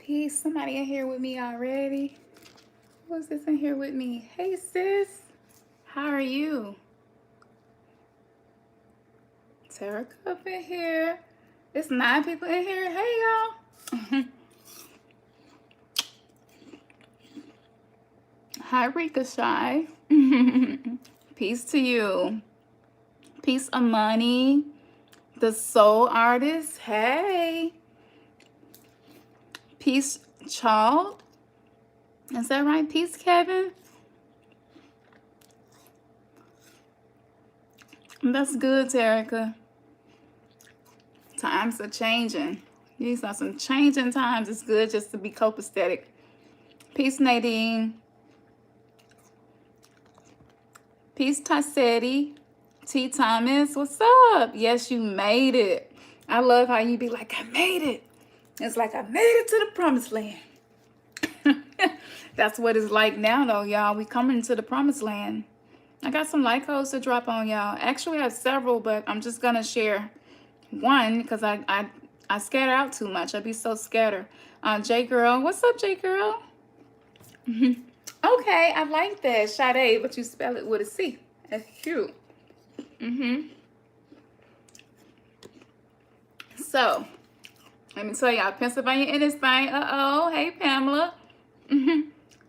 Peace. Somebody in here with me already. Who's this in here with me? Hey, sis. How are you? Tara up in here. It's 9 people in here. Hey, y'all. Hi, Ricochet. Peace to you. Peace, Amani. The soul artist. Hey. Peace, Child. Is that right? Peace, Kevin. That's good, Terica. Times are changing. These are some changing times. It's good just to be copacetic. Peace, Nadine. Peace, Tassetti. T. Thomas, what's up? Yes, you made it. I love how you be like, I made it. It's like I made it to the promised land. That's what it's like now, though, y'all. We coming to the promised land. I got some light codes to drop on y'all. Actually, I have several, but I'm just gonna share one because I scatter out too much. I be so scattered. J Girl, what's up, J Girl? Okay, I like that, Sade, but you spell it with a C. That's cute. So, let me tell y'all, Pennsylvania in this thing. Hey, Pamela.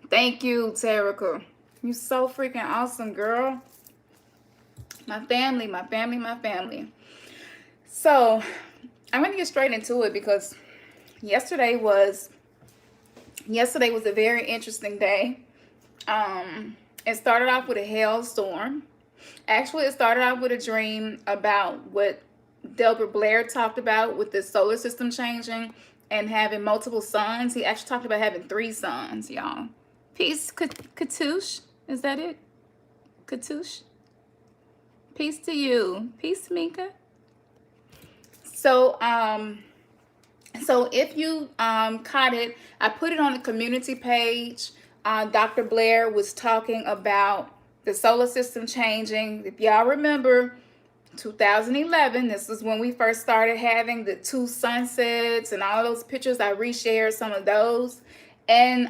Thank you, Terica. You so freaking awesome, girl. My family, my family, my family. So, I'm going to get straight into it because yesterday was a very interesting day. It started off with a hailstorm. Actually, it started out with a dream about what Delbert Blair talked about with the solar system changing and having multiple suns. He actually talked about having 3 suns, y'all. Peace, Katoosh. Is that it? Katoosh? Peace to you. Peace, Mika. So, if you caught it, I put it on the community page. Dr. Blair was talking about the solar system changing. If y'all remember, 2011, this is when we first started having the 2 sunsets and all those pictures. I reshared some of those. And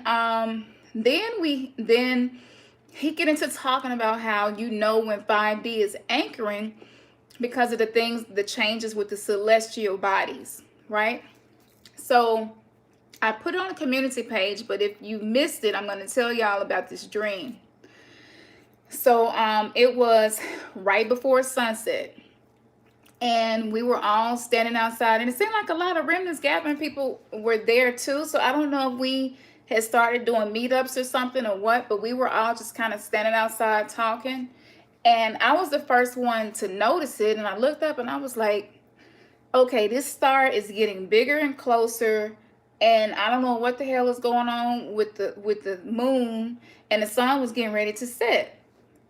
then he get into talking about how when 5D is anchoring because of the changes with the celestial bodies, right? So I put it on the community page, but if you missed it, I'm going to tell y'all about this dream. So it was right before sunset, and we were all standing outside, and it seemed like a lot of Remnants Gathering people were there too. So I don't know if we had started doing meetups or something or what, but we were all just kind of standing outside talking. And I was the first one to notice it, and I looked up and I was like, okay, this star is getting bigger and closer, and I don't know what the hell is going on with the moon, and the sun was getting ready to set.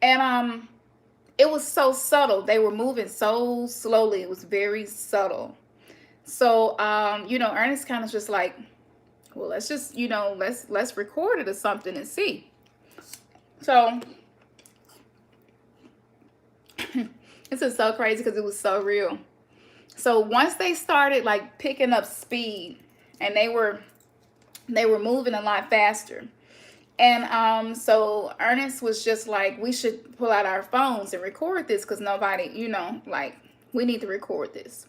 And it was so subtle. They were moving so slowly. It was very subtle. So Ernest kind of just like, well, let's just, let's record it or something and see. So this is so crazy because it was so real. So once they started like picking up speed, and they were moving a lot faster. And so Ernest was just like, we should pull out our phones and record this because nobody, we need to record this.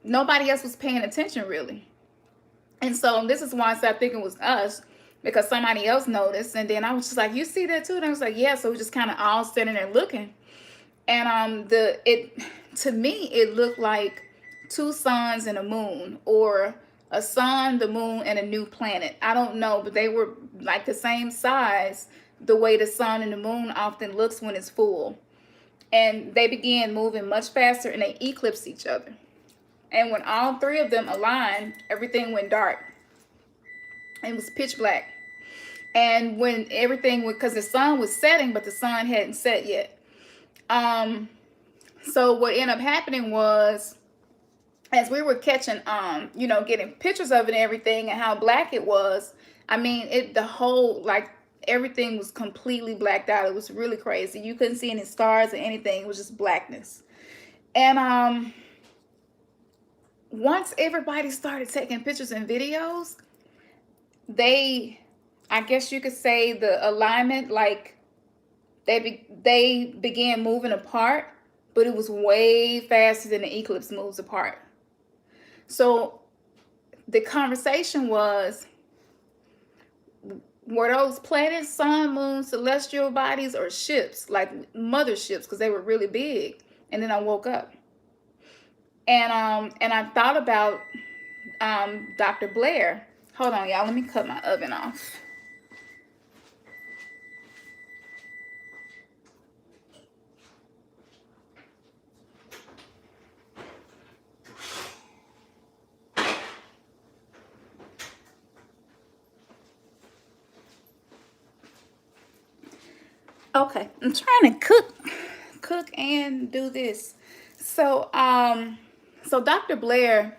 Nobody else was paying attention really. And so this is why I started thinking it was us, because somebody else noticed. And then I was just like, you see that too? And I was like, yeah. So we just kind of all standing there looking. And to me, it looked like 2 suns and a moon, or a sun, the moon, and a new planet. I don't know, but they were like the same size, the way the sun and the moon often looks when it's full. And they began moving much faster, and they eclipsed each other. And when all 3 of them aligned, everything went dark. It was pitch black. And when because the sun was setting, but the sun hadn't set yet. So what ended up happening was, as we were catching, getting pictures of it and everything, and how black it was, I mean, everything was completely blacked out. It was really crazy. You couldn't see any stars or anything. It was just blackness. And once everybody started taking pictures and videos, they, I guess you could say the alignment, like they began moving apart, but it was way faster than the eclipse moves apart. So the conversation was, were those planets, sun, moon, celestial bodies, or ships, like motherships, because they were really big? And then I woke up, and I thought about Dr. Blair. Hold on, y'all. Let me cut my oven off. Okay, I'm trying to cook and do this. So Dr. Blair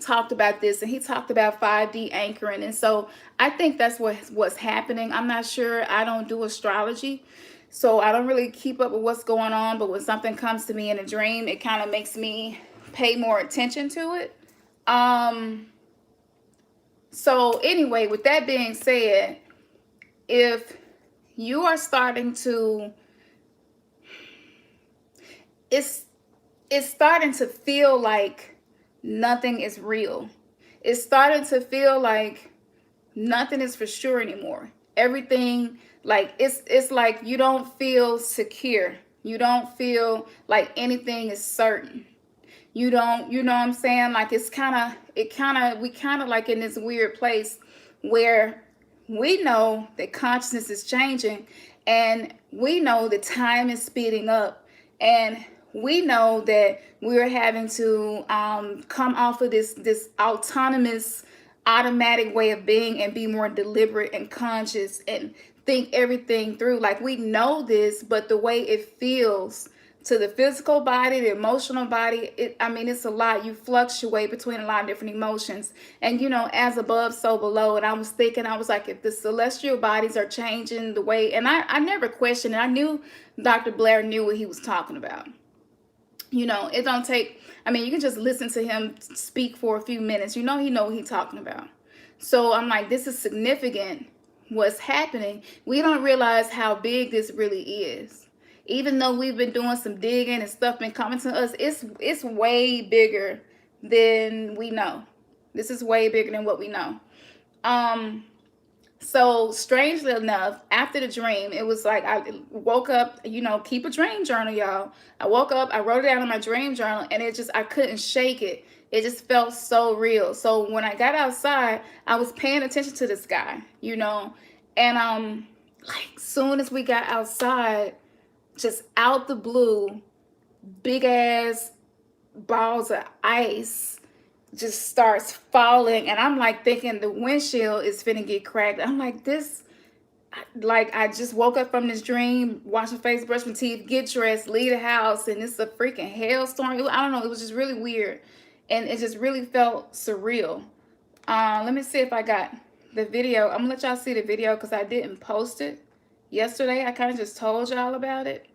talked about this, and he talked about 5D anchoring, and so I think that's what's happening. I'm not sure. I don't do astrology, so I don't really keep up with what's going on, but when something comes to me in a dream, it kind of makes me pay more attention to it. So anyway, with that being said, if you are starting to, it's starting to feel like nothing is real. It's starting to feel like nothing is for sure anymore. Everything, like it's like you don't feel secure. You don't feel like anything is certain. You don't, you know what I'm saying? Like we kind of like in this weird place where we know that consciousness is changing, and we know that time is speeding up, and we know that we're having to come off of this autonomous, automatic way of being and be more deliberate and conscious and think everything through. Like we know this, but the way it feels to the physical body, the emotional body, I mean, it's a lot. You fluctuate between a lot of different emotions, and as above, so below. And I was thinking, I was like, if the celestial bodies are changing the way, and I never questioned it. I knew Dr. Blair knew what he was talking about. It don't take, I mean, you can just listen to him speak for a few minutes. He know what he's talking about. So I'm like, this is significant, what's happening. We don't realize how big this really is. Even though we've been doing some digging and stuff been coming to us, it's way bigger than we know. This is way bigger than what we know. So strangely enough, after the dream, it was like I woke up, keep a dream journal, y'all. I woke up, I wrote it down in my dream journal, and I couldn't shake it. It just felt so real. So when I got outside, I was paying attention to the sky, and like soon as we got outside, just out the blue, big ass balls of ice just starts falling, and I'm like thinking the windshield is finna get cracked. I'm like, I just woke up from this dream, wash my face, brush my teeth, get dressed, leave the house, and it's a freaking hailstorm. I don't know, it was just really weird, and it just really felt surreal. Let me see if I got the video. I'm gonna let y'all see the video because I didn't post it yesterday. I kind of just told y'all about it.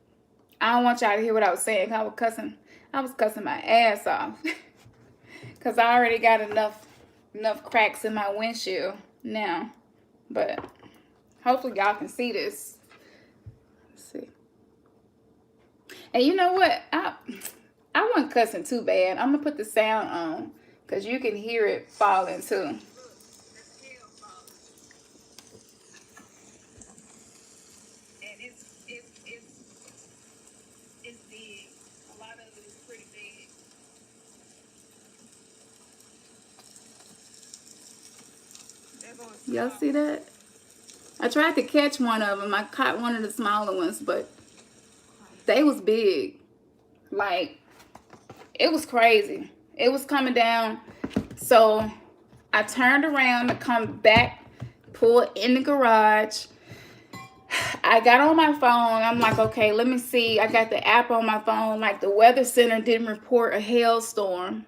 I don't want y'all to hear what I was saying. I was cussing my ass off because I already got enough cracks in my windshield now. But hopefully y'all can see this. Let's see. And you know what? I wasn't cussing too bad. I'm gonna put the sound on because you can hear it falling too. Y'all see that? I tried to catch one of them. I caught one of the smaller ones, but they was big. Like, it was crazy. It was coming down. So I turned around to come back, pull in the garage. I got on my phone. I'm like, okay, let me see. I got the app on my phone. Like, the weather center didn't report a hailstorm.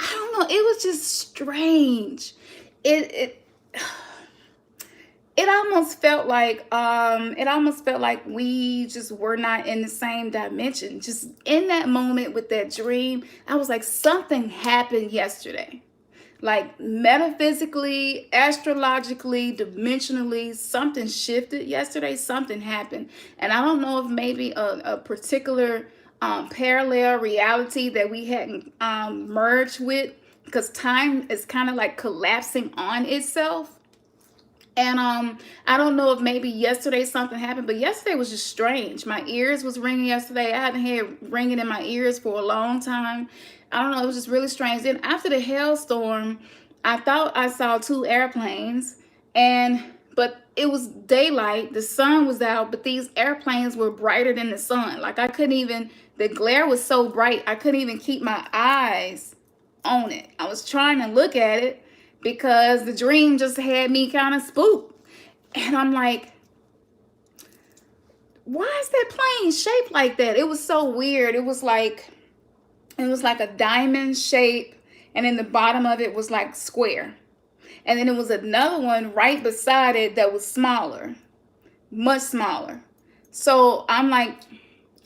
I don't know. It was just strange. It almost felt like we just were not in the same dimension. Just in that moment with that dream, I was like, something happened yesterday. Like metaphysically, astrologically, dimensionally, something shifted yesterday. Something happened. And I don't know if maybe a particular parallel reality that we hadn't merged with, because time is kind of like collapsing on itself. And I don't know if maybe yesterday something happened, but yesterday was just strange. My ears was ringing yesterday. I hadn't had ringing in my ears for a long time. I don't know, it was just really strange. Then after the hailstorm, I thought I saw two airplanes, and but it was daylight, the sun was out, but these airplanes were brighter than the sun. Like I couldn't even, the glare was so bright, I couldn't even keep my eyes on it. I was trying to look at it because the dream just had me kind of spooked. And I'm like, why is that plane shaped like that? It was so weird. It was like a diamond shape, and in the bottom of it was like square. And then it was another one right beside it that was smaller, much smaller. So I'm like,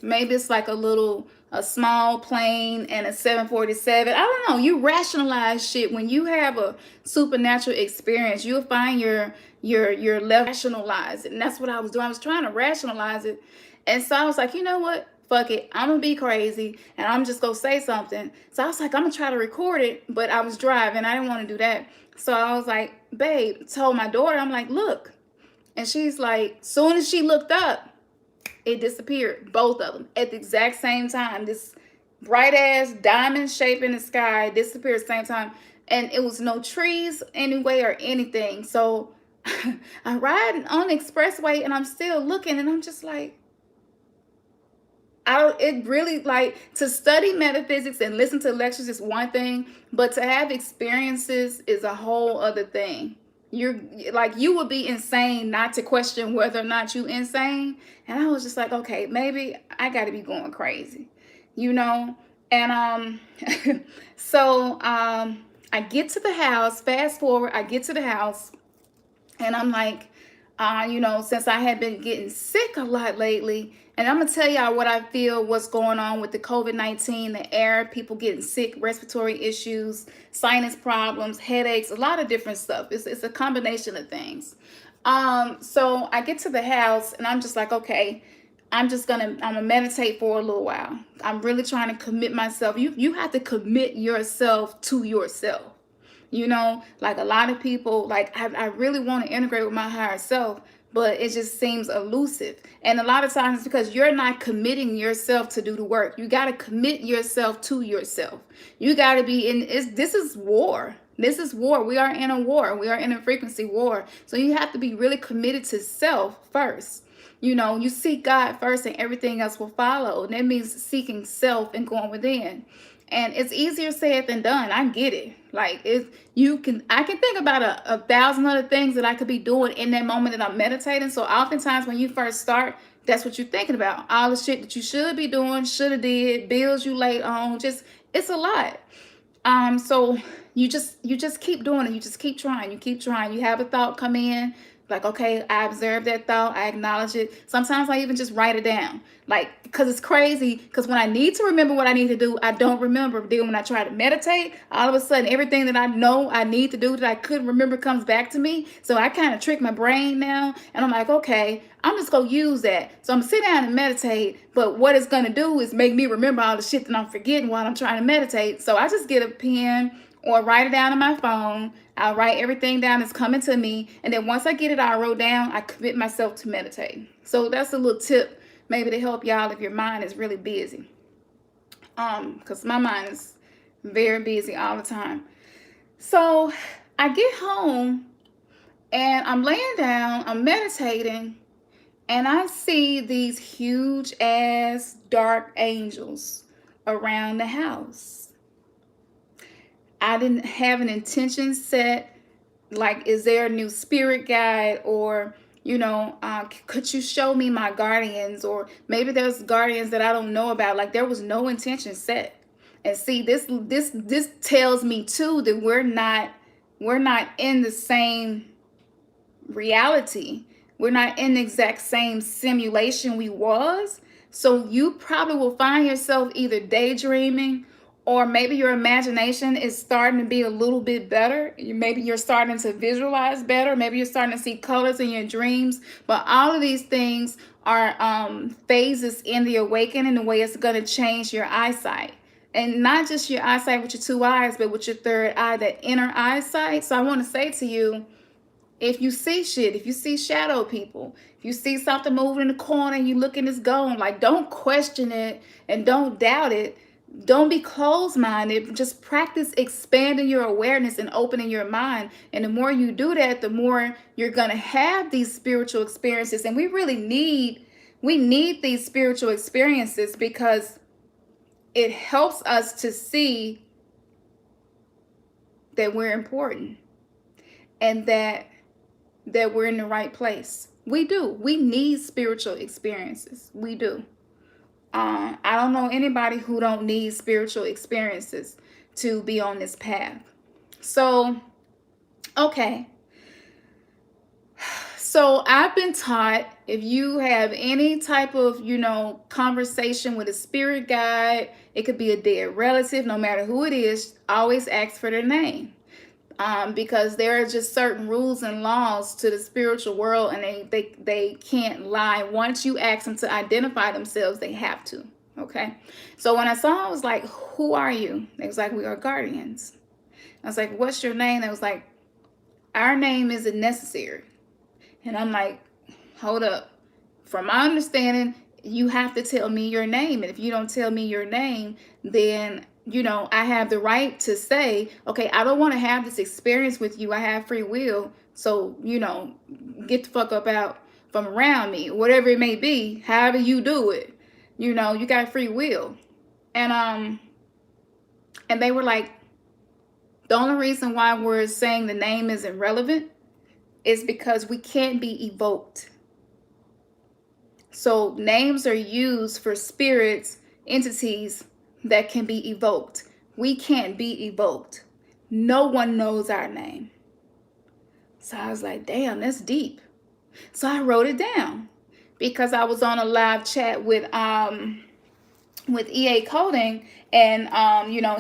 maybe it's like a small plane and a 747. I don't know. You rationalize shit when you have a supernatural experience. You'll find your left rationalize it, and that's what I was doing. I was trying to rationalize it, and so I was like, you know what? Fuck it. I'm gonna be crazy, and I'm just gonna say something. So I was like, I'm gonna try to record it, but I was driving. I didn't want to do that. So I was like, babe, told my daughter, I'm like, look, and she's like, soon as she looked up, it disappeared, both of them at the exact same time. This bright ass diamond shape in the sky disappeared at the same time, and it was no trees anyway or anything. So I'm riding on the expressway and I'm still looking, and I'm just like, it really, like, to study metaphysics and listen to lectures is one thing, but to have experiences is a whole other thing. You're like, you would be insane not to question whether or not you insane. And I was just like, okay, maybe I got to be going crazy, you know. And so I get to the house. Fast forward, I get to the house, and I'm like, since I had been getting sick a lot lately, and I'm gonna tell y'all what I feel, what's going on with the COVID-19, the air, people getting sick, respiratory issues, sinus problems, headaches, a lot of different stuff. It's a combination of things. So I get to the house and I'm just like, okay, I'm gonna meditate for a little while. I'm really trying to commit myself. You have to commit yourself to yourself. Like a lot of people, like I really want to integrate with my higher self, but it just seems elusive. And a lot of times it's because you're not committing yourself to do the work. You got to commit yourself to yourself. You got to be this is war. This is war. We are in a war. We are in a frequency war. So you have to be really committed to self first. You seek God first and everything else will follow. And that means seeking self and going within. And it's easier said than done. I get it. Like I can think about a thousand other things that I could be doing in that moment that I'm meditating. So oftentimes when you first start, that's what you're thinking about. All the shit that you should be doing, should have did, bills you late on, it's a lot. So you just keep doing it. You just keep trying. You keep trying. You have a thought come in. Like, okay, I observe that thought. I acknowledge it. Sometimes I even just write it down. Like, because it's crazy. Because when I need to remember what I need to do, I don't remember. Then when I try to meditate, all of a sudden, everything that I know I need to do that I couldn't remember comes back to me. So I kind of trick my brain now. And I'm like, okay, I'm just going to use that. So I'm going to sit down and meditate. But what it's going to do is make me remember all the shit that I'm forgetting while I'm trying to meditate. So I just get a pen or write it down on my phone. I'll write everything down that's coming to me. And then once I get it all wrote down, I commit myself to meditate. So that's a little tip maybe to help y'all if your mind is really busy. Because my mind is very busy all the time. So I get home and I'm laying down, I'm meditating, and I see these huge ass dark angels around the house. I didn't have an intention set, like, is there a new spirit guide, or, could you show me my guardians, or maybe there's guardians that I don't know about. Like, there was no intention set. And see, this tells me too that we're not in the same reality. We're not in the exact same simulation we was. So you probably will find yourself either daydreaming or maybe your imagination is starting to be a little bit better. Maybe you're starting to visualize better. Maybe you're starting to see colors in your dreams. But all of these things are phases in the awakening, the way it's going to change your eyesight. And not just your eyesight with your two eyes, but with your third eye, that inner eyesight. So I want to say to you, if you see shit, if you see shadow people, if you see something moving in the corner and you look and it's going, like, don't question it and don't doubt it. Don't be closed-minded. Just practice expanding your awareness and opening your mind. And the more you do that, the more you're going to have these spiritual experiences. And we need these spiritual experiences because it helps us to see that we're important and that we're in the right place. We do. We need spiritual experiences. We do. I don't know anybody who don't need spiritual experiences to be on this path. So, okay. So I've been taught, if you have any type of, conversation with a spirit guide, it could be a dead relative, no matter who it is, always ask for their name. Because there are just certain rules and laws to the spiritual world, and they can't lie. Once you ask them to identify themselves, they have to. Okay. So when I saw, I was like, who are you? They was like, we are guardians. I was like, what's your name? They was like, our name isn't necessary. And I'm like, hold up. From my understanding, you have to tell me your name. And if you don't tell me your name, then I have the right to say, okay, I don't want to have this experience with you. I have free will. So, get the fuck up out from around me, whatever it may be, however you do it, you got free will. And they were like, the only reason why we're saying the name isn't relevant is because we can't be evoked. So names are used for spirits, entities that can be evoked. We can't be evoked. No one knows our name. So I was like, damn, that's deep. So I wrote it down because I was on a live chat with EA Coding, and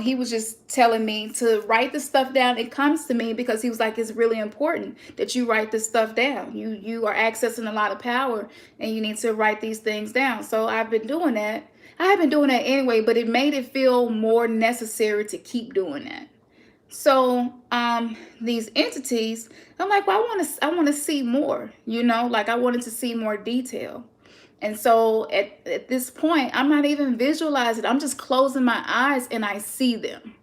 he was just telling me to write the stuff down. It comes to me because he was like, it's really important that you write this stuff down. You are accessing a lot of power and you need to write these things down. So I've been doing that. I have been doing that anyway, but it made it feel more necessary to keep doing that. So these entities, I'm like, well, I want to see more, like I wanted to see more detail. And so at this point, I'm not even visualizing. I'm just closing my eyes and I see them.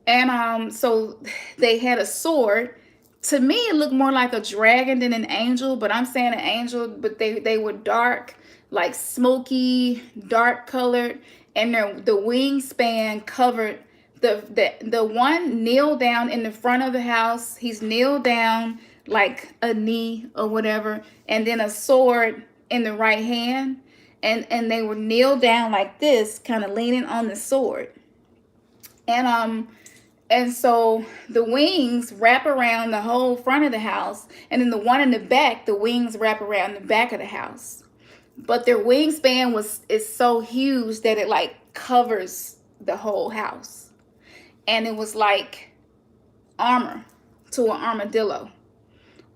And so they had a sword. To me, it looked more like a dragon than an angel, but I'm saying an angel, but they were dark, like smoky, dark colored, and the wingspan covered the one kneel down in the front of the house. He's kneeled down like a knee or whatever, and then a sword in the right hand, and they were kneeled down like this, kind of leaning on the sword. And so the wings wrap around the whole front of the house, and then the one in the back, the wings wrap around the back of the house. But their wingspan is so huge that it like covers the whole house. And it was like armor to an armadillo,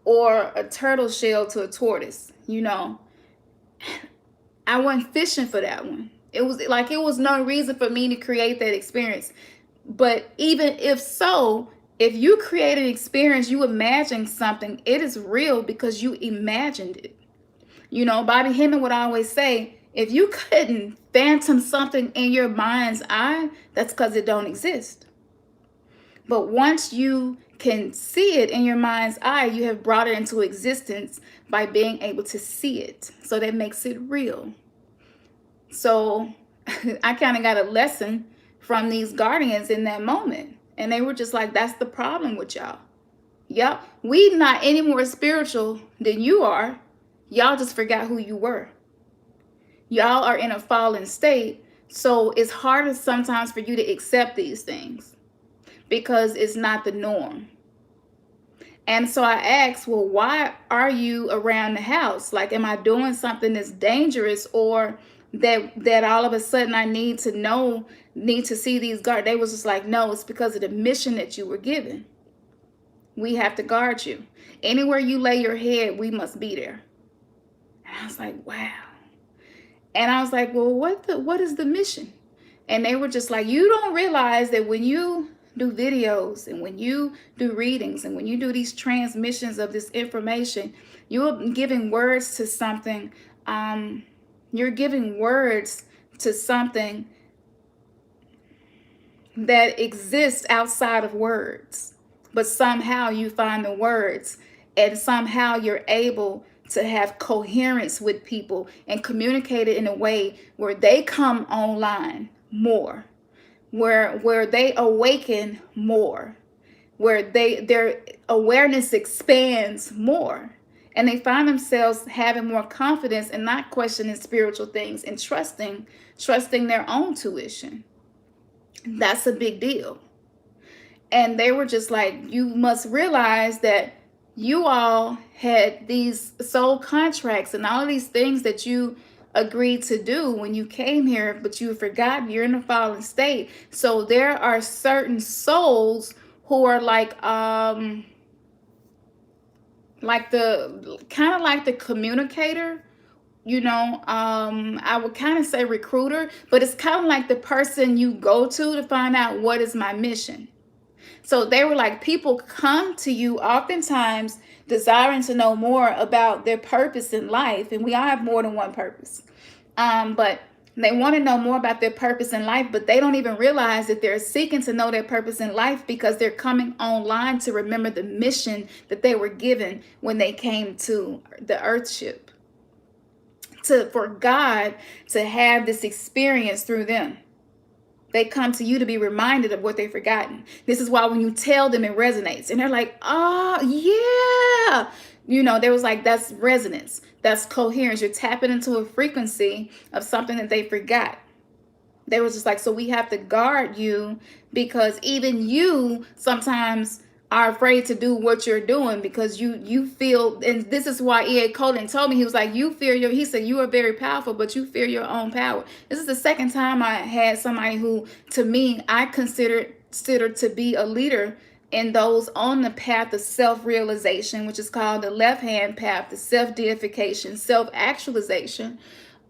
or a turtle shell to a tortoise, I went fishing for that one. It was no reason for me to create that experience. But even if so, if you create an experience, you imagine something, it is real because you imagined it. Bobby Hemming would always say, if you couldn't phantom something in your mind's eye, that's because it don't exist. But once you can see it in your mind's eye, you have brought it into existence by being able to see it. So that makes it real. So I kind of got a lesson from these guardians in that moment. And they were just like, that's the problem with y'all. Yep, we not any more spiritual than you are. Y'all just forgot who you were. Y'all are in a fallen state. So it's harder sometimes for you to accept these things because it's not the norm. And so I asked, well, why are you around the house? Like, am I doing something that's dangerous, or that all of a sudden I need to see these guard. They was just like, no, it's because of the mission that you were given. We have to guard you. Anywhere you lay your head, we must be there. And I was like, wow. And I was like, well, what is the mission? And they were just like, you don't realize that when you do videos and when you do readings and when you do these transmissions of this information, you're giving words to something. You're giving words to something that exists outside of words. But somehow you find the words, and somehow you're able to have coherence with people and communicate it in a way where they come online more, where they awaken more, where their awareness expands more, and they find themselves having more confidence and not questioning spiritual things and trusting their own tuition. That's a big deal. And they were just like, you must realize that you all had these soul contracts and all of these things that you agreed to do when you came here, but you've forgotten you're in a fallen state. So there are certain souls who are like the kind of like the communicator, I would kind of say recruiter, but it's kind of like the person you go to find out what is my mission. So they were like, people come to you oftentimes desiring to know more about their purpose in life. And we all have more than one purpose. But they want to know more about their purpose in life, but they don't even realize that they're seeking to know their purpose in life because they're coming online to remember the mission that they were given when they came to the earth ship. For God to have this experience through them. They come to you to be reminded of what they've forgotten. This is why when you tell them, it resonates. And they're like, oh, yeah. There was like, that's resonance. That's coherence. You're tapping into a frequency of something that they forgot. They were just like, so we have to guard you because even you sometimes are afraid to do what you're doing because you feel, and this is why E.A. Colin told me, he was like, he said, you are very powerful, but you fear your own power. This is the second time I had somebody who, to me, I considered to be a leader in those on the path of self-realization, which is called the left-hand path, the self-deification, self-actualization.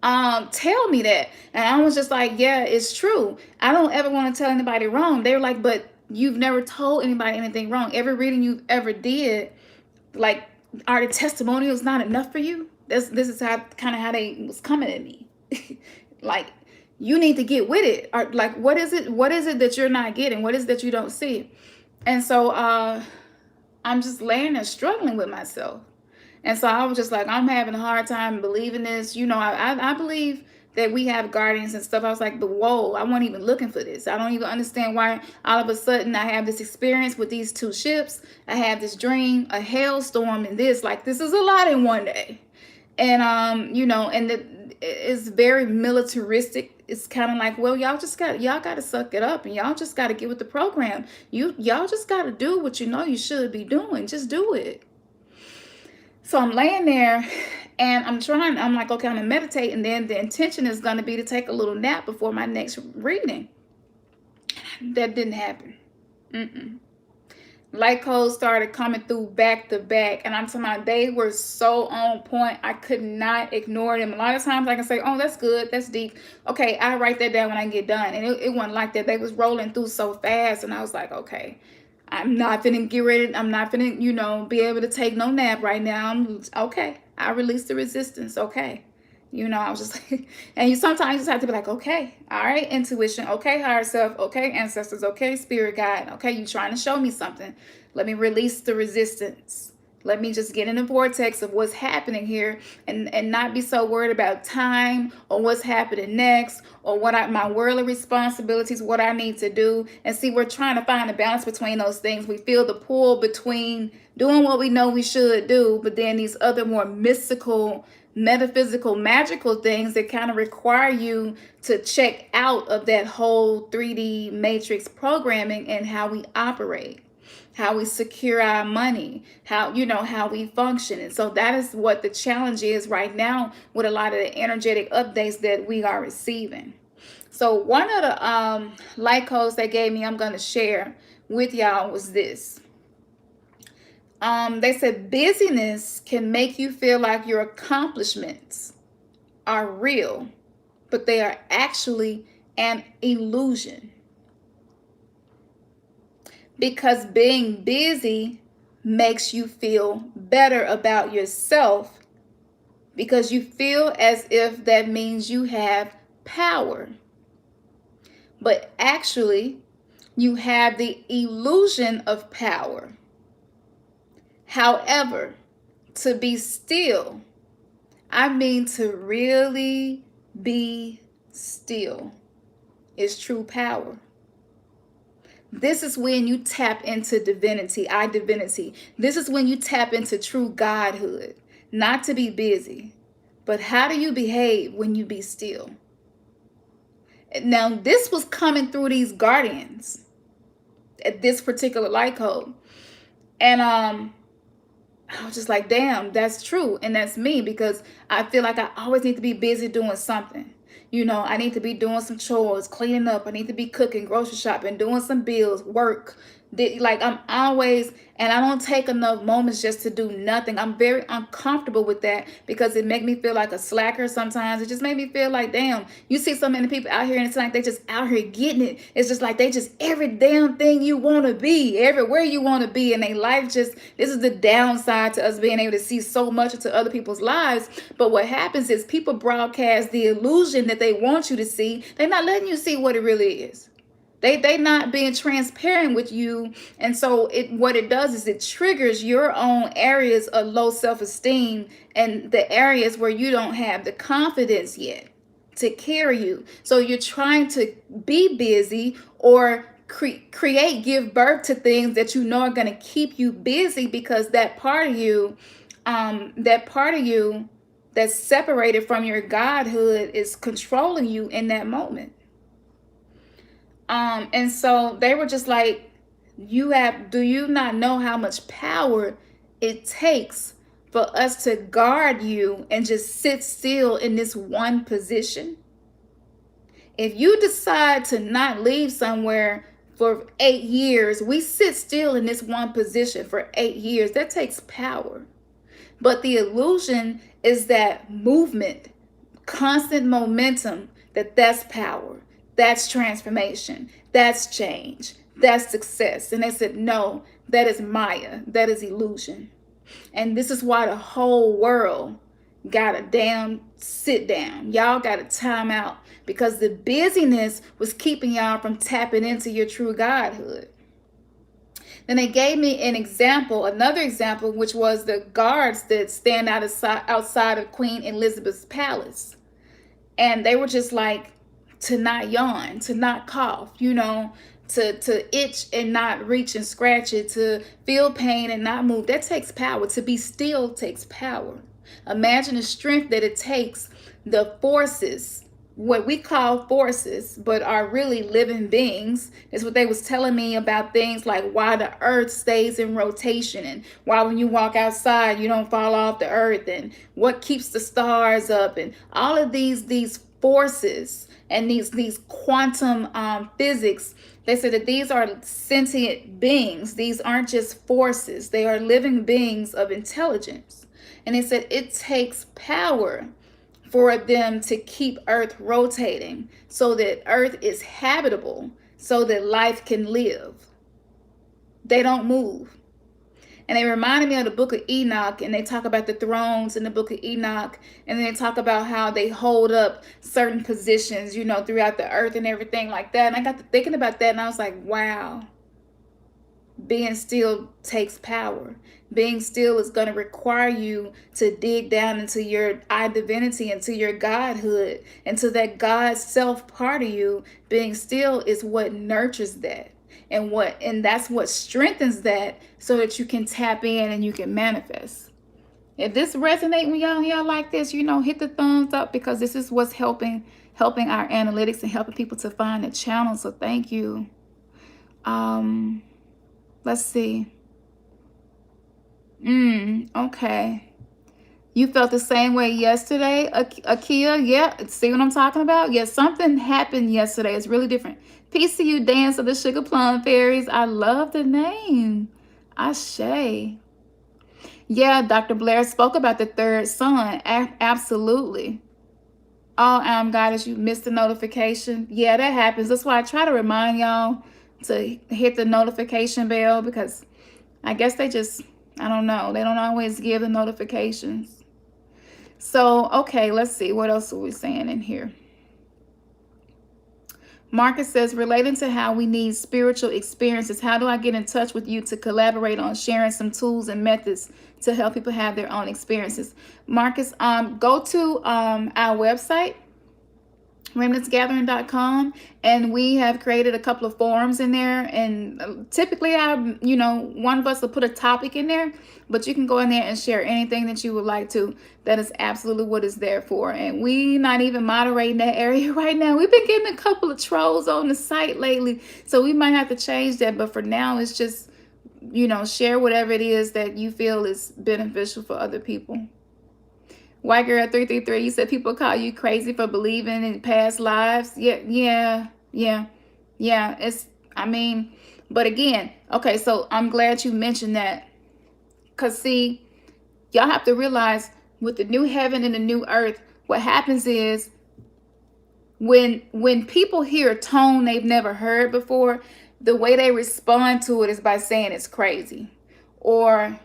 Tell me that. And I was just like, yeah, it's true. I don't ever want to tell anybody wrong. They were like, but you've never told anybody anything wrong. Every reading you've ever did, like, are the testimonials not enough for you? This is how they was coming at me. Like, you need to get with it. Or like, what is it that you're not getting? What is it that you don't see? And so I'm just laying there struggling with myself. And so I was just like, I'm having a hard time believing this. I believe that we have guardians and stuff. I was like, but whoa, I wasn't even looking for this. I don't even understand why all of a sudden I have this experience with these two ships. I have this dream, a hailstorm, and this. Like, this is a lot in one day. And, it's very militaristic. It's kind of like, well, y'all got to suck it up and y'all just got to get with the program. Y'all just got to do what you know you should be doing. Just do it. So I'm laying there and I'm like, okay, I'm going to meditate. And then the intention is going to be to take a little nap before my next reading. That didn't happen. Light codes started coming through back to back. And I'm talking about, they were so on point. I could not ignore them. A lot of times I can say, oh, that's good. That's deep. Okay, I'll write that down when I get done. And it wasn't like that. They was rolling through so fast. And I was like, okay, I'm not finna get ready. I'm not finna, be able to take no nap right now. Okay. I released the resistance. Okay. I was just like, and you sometimes just have to be like, okay, all right, intuition. Okay, higher self. Okay, ancestors. Okay, spirit guide. Okay, you trying to show me something. Let me release the resistance. Let me just get in the vortex of what's happening here and not be so worried about time or what's happening next or my worldly responsibilities, what I need to do. And see, we're trying to find a balance between those things. We feel the pull between doing what we know we should do, but then these other more mystical, metaphysical, magical things that kind of require you to check out of that whole 3D matrix programming and how we operate. how we secure our money, how, how we function. And so that is what the challenge is right now with a lot of the energetic updates that we are receiving. So one of the light codes they gave me, I'm going to share with y'all, was this. They said busyness can make you feel like your accomplishments are real, but they are actually an illusion. Because being busy makes you feel better about yourself, because you feel as if that means you have power. But actually, you have the illusion of power. However, to be still, I mean to really be still, is true power. This is when you tap into divinity, divinity. This is when you tap into true godhood. Not to be busy, but how do you behave when you be still? Now, this was coming through these guardians at this particular light code. And I was just like, damn, that's true. And that's me, because I feel like I always need to be busy doing something. I need to be doing some chores, cleaning up. I need to be cooking, grocery shopping, doing some bills, work. Like I'm always, and I don't take enough moments just to do nothing. I'm very uncomfortable with that, because it make me feel like a slacker sometimes. It just made me feel like, damn, you see so many people out here and it's like they just out here getting it. It's just like they just every damn thing you want to be, everywhere you want to be, and they life just, this is the downside to us being able to see so much into other people's lives. But what happens is people broadcast the illusion that they want you to see. They're not letting you see what it really is. They not being transparent with you. And so what it does is it triggers your own areas of low self-esteem and the areas where you don't have the confidence yet to carry you. So you're trying to be busy or create, give birth to things that you know are going to keep you busy, because that part of you that's separated from your godhood is controlling you in that moment. And so they were just like, do you not know how much power it takes for us to guard you and just sit still in this one position? If you decide to not leave somewhere for 8 years, we sit still in this one position for 8 years. That takes power. But the illusion is that movement, constant momentum, that's power. That's transformation. That's change. That's success. And they said, no, that is Maya. That is illusion. And this is why the whole world got to damn sit down. Y'all got to time out, because the busyness was keeping y'all from tapping into your true godhood. Then they gave me another example, which was the guards that stand outside of Queen Elizabeth's palace. And they were just like, to not yawn, to not cough, to itch and not reach and scratch it, to feel pain and not move. That takes power. To be still takes power. Imagine the strength that it takes, the forces, what we call forces, but are really living beings. Is what they was telling me about things like why the earth stays in rotation, and why when you walk outside you don't fall off the earth, and what keeps the stars up, and all of these forces and these quantum physics. They said that these are sentient beings. These aren't just forces. They are living beings of intelligence. And they said it takes power for them to keep Earth rotating, so that Earth is habitable, so that life can live. They don't move. And they reminded me of the book of Enoch, and they talk about the thrones in the book of Enoch, and then they talk about how they hold up certain positions, throughout the earth and everything like that. And I got to thinking about that, and I was like, wow, being still takes power. Being still is going to require you to dig down into your divinity, into your godhood, into that God self part of you. Being still is what nurtures that. And that's what strengthens that, so that you can tap in and you can manifest. If this resonates with y'all like this, hit the thumbs up, because this is what's helping our analytics and helping people to find the channel. So thank you. Let's see. Okay. You felt the same way yesterday, Akia? Yeah, see what I'm talking about? Yeah, something happened yesterday. It's really different. Peace to you, Dance of the Sugar Plum Fairies. I love the name. Ashe. Yeah, Dr. Blair spoke about the third son. Absolutely. Oh, goddess, you missed the notification. Yeah, that happens. That's why I try to remind y'all to hit the notification bell, because I guess they just, I don't know, they don't always give the notifications. So, okay, let's see. What else are we saying in here? Marcus says, relating to how we need spiritual experiences, how do I get in touch with you to collaborate on sharing some tools and methods to help people have their own experiences? Marcus, go to our website, remnantsgathering.com, and we have created a couple of forums in there, and typically one of us will put a topic in there, but you can go in there and share anything that you would like to. That is absolutely what it's there for. And we not even moderating that area right now. We've been getting a couple of trolls on the site lately, so we might have to change that, but for now it's just share whatever it is that you feel is beneficial for other people. White Girl 333, you said people call you crazy for believing in past lives. Yeah. But again, okay, so I'm glad you mentioned that. Because see, y'all have to realize, with the new heaven and the new earth, what happens is when people hear a tone they've never heard before, the way they respond to it is by saying it's crazy, or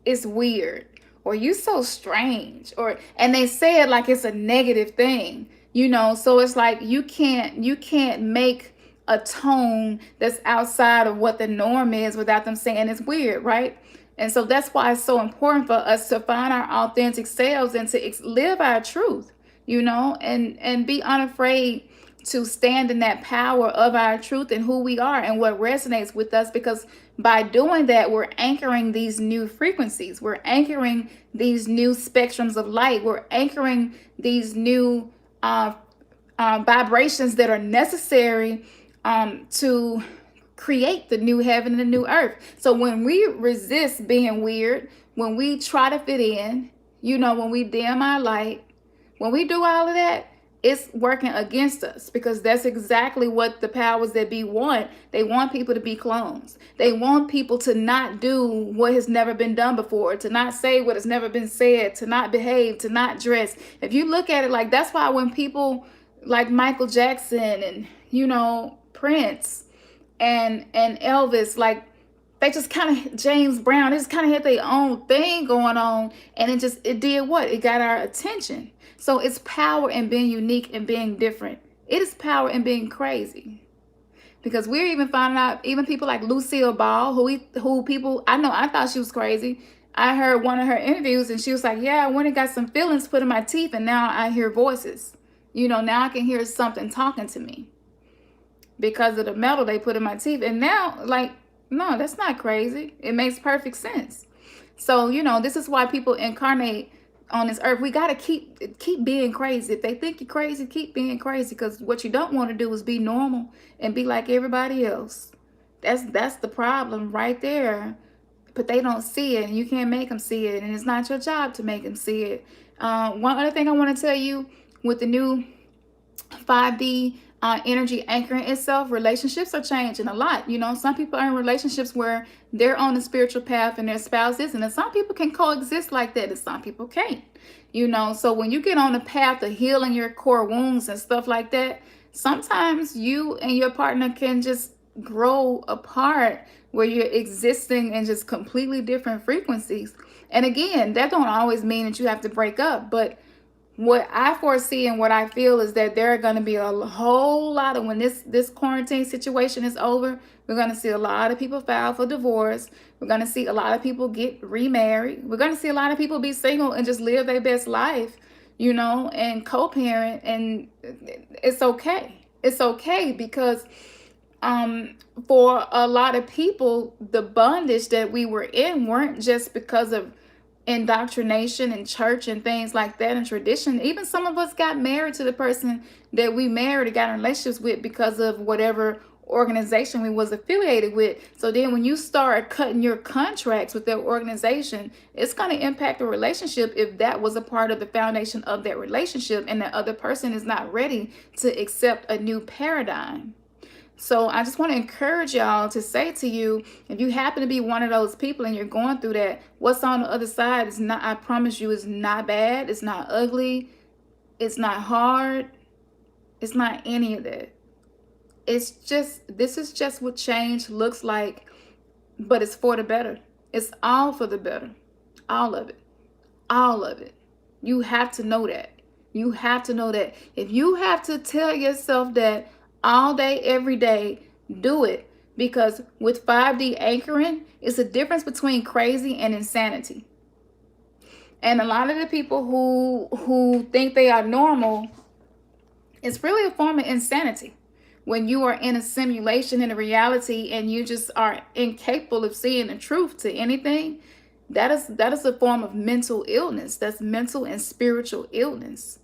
it's weird, or you so strange, and they say it like it's a negative thing, so it's like you can't make a tone that's outside of what the norm is without them saying it's weird, right? And so that's why it's so important for us to find our authentic selves and to live our truth, and be unafraid to stand in that power of our truth and who we are and what resonates with us, because by doing that, we're anchoring these new frequencies. We're anchoring these new spectrums of light. We're anchoring these new vibrations that are necessary to create the new heaven and the new earth. So when we resist being weird, when we try to fit in, when we dim our light, when we do all of that, it's working against us, because that's exactly what the powers that be want. They want people to be clones. They want people to not do what has never been done before, to not say what has never been said, to not behave, to not dress. If you look at it like, that's why when people like Michael Jackson and Prince and Elvis, like, they just kind of, James Brown, they just kind of had their own thing going on, and it did what? It got our attention. So it's power in being unique and being different. It is power in being crazy. Because we're even finding out, even people like Lucille Ball, who people, I thought she was crazy. I heard one of her interviews and she was like, yeah, I went and got some fillings put in my teeth, and now I hear voices. Now I can hear something talking to me because of the metal they put in my teeth. And now, like, no, that's not crazy. It makes perfect sense. So, this is why people incarnate on this earth. We got to keep being crazy. If they think you're crazy, keep being crazy, because what you don't want to do is be normal and be like everybody else. That's the problem right there. But they don't see it, and you can't make them see it, and it's not your job to make them see it. One other thing I want to tell you, with the new 5D energy anchoring itself, relationships are changing a lot. Some people are in relationships where they're on the spiritual path and their spouse isn't, and some people can coexist like that, and some people can't. So when you get on the path of healing your core wounds and stuff like that, sometimes you and your partner can just grow apart, where you're existing in just completely different frequencies. And again, that don't always mean that you have to break up, but what I foresee and what I feel is that there are going to be a whole lot of, when this quarantine situation is over, we're going to see a lot of people file for divorce. We're going to see a lot of people get remarried. We're going to see a lot of people be single and just live their best life, and co-parent. And it's okay. It's okay, because for a lot of people, the bondage that we were in weren't just because of indoctrination and church and things like that and tradition. Even some of us got married to the person that we married or got in relationships with because of whatever organization we was affiliated with. So then when you start cutting your contracts with that organization, it's going to impact the relationship if that was a part of the foundation of that relationship and the other person is not ready to accept a new paradigm. So I just want to encourage y'all to say to you, if you happen to be one of those people and you're going through that, what's on the other side is not, I promise you, is not bad. It's not ugly. It's not hard. It's not any of that. It's just, this is just what change looks like, but it's for the better. It's all for the better. All of it. All of it. You have to know that. You have to know that. If you have to tell yourself that all day, every day, do it. Because with 5D anchoring, it's a difference between crazy and insanity. And a lot of the people who think they are normal, it's really a form of insanity. When you are in a simulation, in a reality, and you just are incapable of seeing the truth to anything, that is a form of mental illness. That's mental and spiritual illness,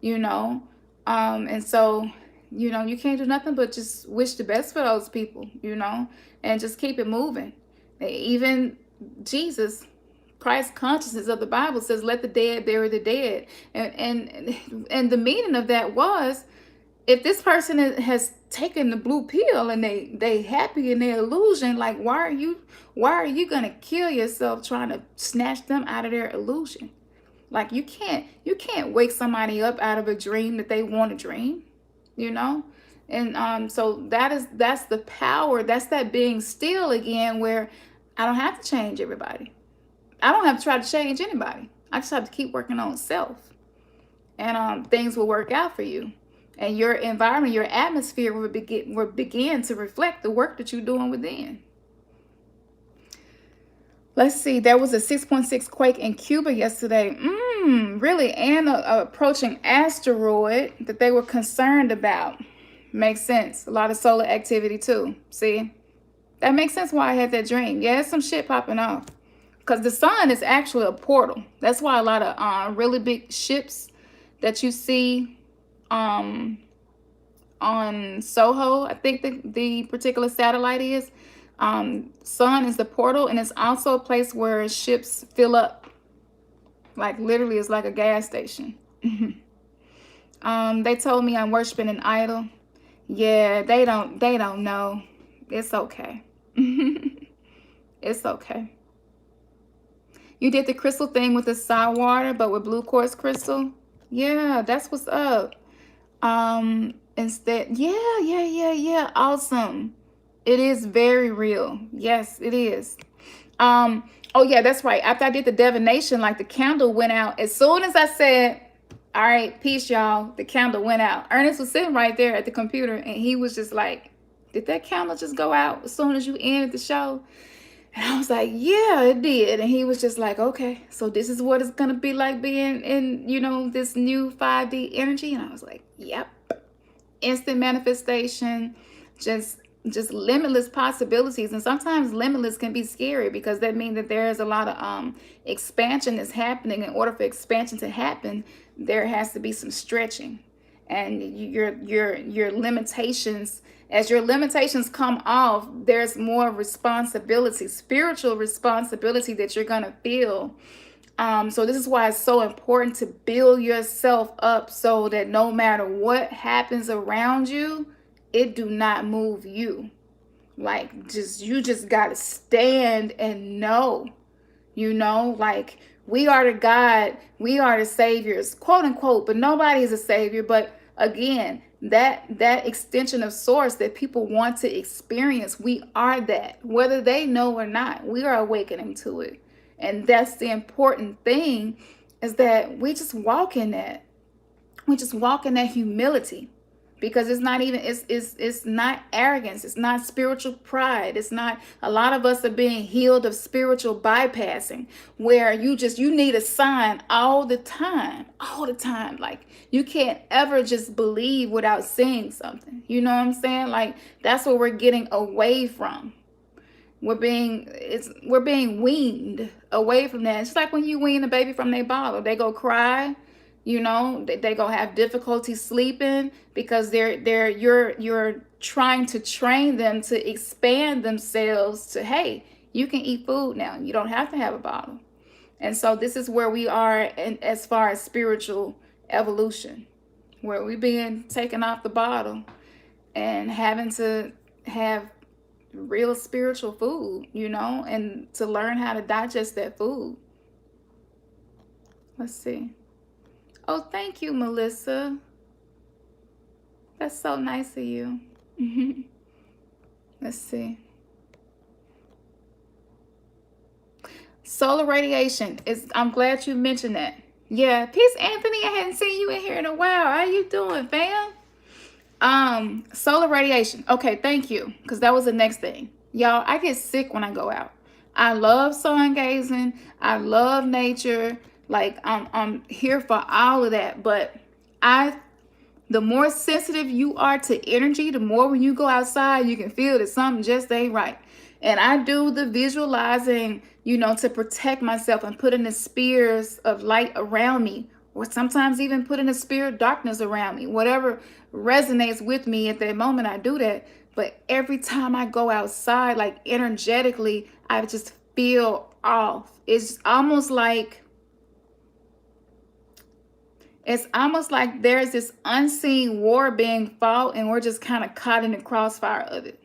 you know. And so, you know, you can't do nothing but just wish the best for those people, you know, and just keep it moving. Even Jesus, Christ consciousness of the Bible says, let the dead bury the dead. And the meaning of that was, if this person has taken the blue pill and they happy in their illusion, like why are you gonna kill yourself trying to snatch them out of their illusion? Like you can't wake somebody up out of a dream that they want to dream, you know. And so that's the power. That's that being still again, where I don't have to change everybody. I don't have to try to change anybody. I just have to keep working on self, and things will work out for you. And your environment, your atmosphere will begin to reflect the work that you're doing within. Let's see. There was a 6.6 quake in Cuba yesterday. Really? And a approaching asteroid that they were concerned about. Makes sense. A lot of solar activity too. See? That makes sense why I had that dream. Yeah, there's some shit popping off. Because the sun is actually a portal. That's why a lot of really big ships that you see on Soho, I think the particular satellite is, sun is the portal, and it's also a place where ships fill up. Like literally it's like a gas station. They told me I'm worshiping an idol. Yeah, they don't know. It's okay. It's okay. You did the crystal thing with the salt water, but with blue quartz crystal. Yeah, that's what's up. Instead, yeah, awesome. It is very real. Yes, it is. Oh yeah, that's right. After I did the divination, like the candle went out. As soon as I said, all right, peace, y'all, the candle went out. Ernest was sitting right there at the computer, and he was just like, did that candle just go out as soon as you ended the show? And I was like, yeah, it did. And he was just like, okay, so this is what it's going to be like being in, you know, this new 5D energy. And I was like, yep. Instant manifestation, just limitless possibilities. And sometimes limitless can be scary, because that means that there is a lot of expansion that's happening. In order for expansion to happen, there has to be some stretching. And your limitations, as your limitations come off, there's more responsibility, spiritual responsibility that you're going to feel. So this is why it's so important to build yourself up so that no matter what happens around you, it do not move you. Like you just got to stand and know, you know, like we are the God, we are the saviors, quote unquote, but nobody is a savior. But again, that extension of source that people want to experience, we are that, whether they know or not. We are awakening to it. And that's the important thing, is that we just walk in that. We just walk in that humility, because it's not even, it's not arrogance. It's not spiritual pride. It's not, a lot of us are being healed of spiritual bypassing, where you need a sign all the time. Like you can't ever just believe without seeing something. You know what I'm saying? Like that's what we're getting away from. We're being weaned away from that. It's like when you wean a baby from their bottle, they go cry, You know, they gonna have difficulty sleeping because you're trying to train them to expand themselves to, hey, you can eat food now. You don't have to have a bottle. And so this is where we are in, as far as spiritual evolution, where we being taken off the bottle and having to have real spiritual food, you know, and to learn how to digest that food. Let's see. Oh, thank you, Melissa. That's so nice of you. Let's see. Solar radiation is, I'm glad you mentioned that. Yeah, peace, Anthony. I hadn't seen you in here in a while. How you doing, fam? Solar radiation. Okay, thank you. Because that was the next thing. Y'all, I get sick when I go out. I love sun gazing. I love nature. Like I'm here for all of that. But the more sensitive you are to energy, the more when you go outside, you can feel that something just ain't right. And I do the visualizing, you know, to protect myself and put in the spheres of light around me, or sometimes even put in a spirit of darkness around me. Whatever resonates with me at that moment, I do that. But every time I go outside, like energetically, I just feel off. It's almost like there's this unseen war being fought and we're just kind of caught in the crossfire of it.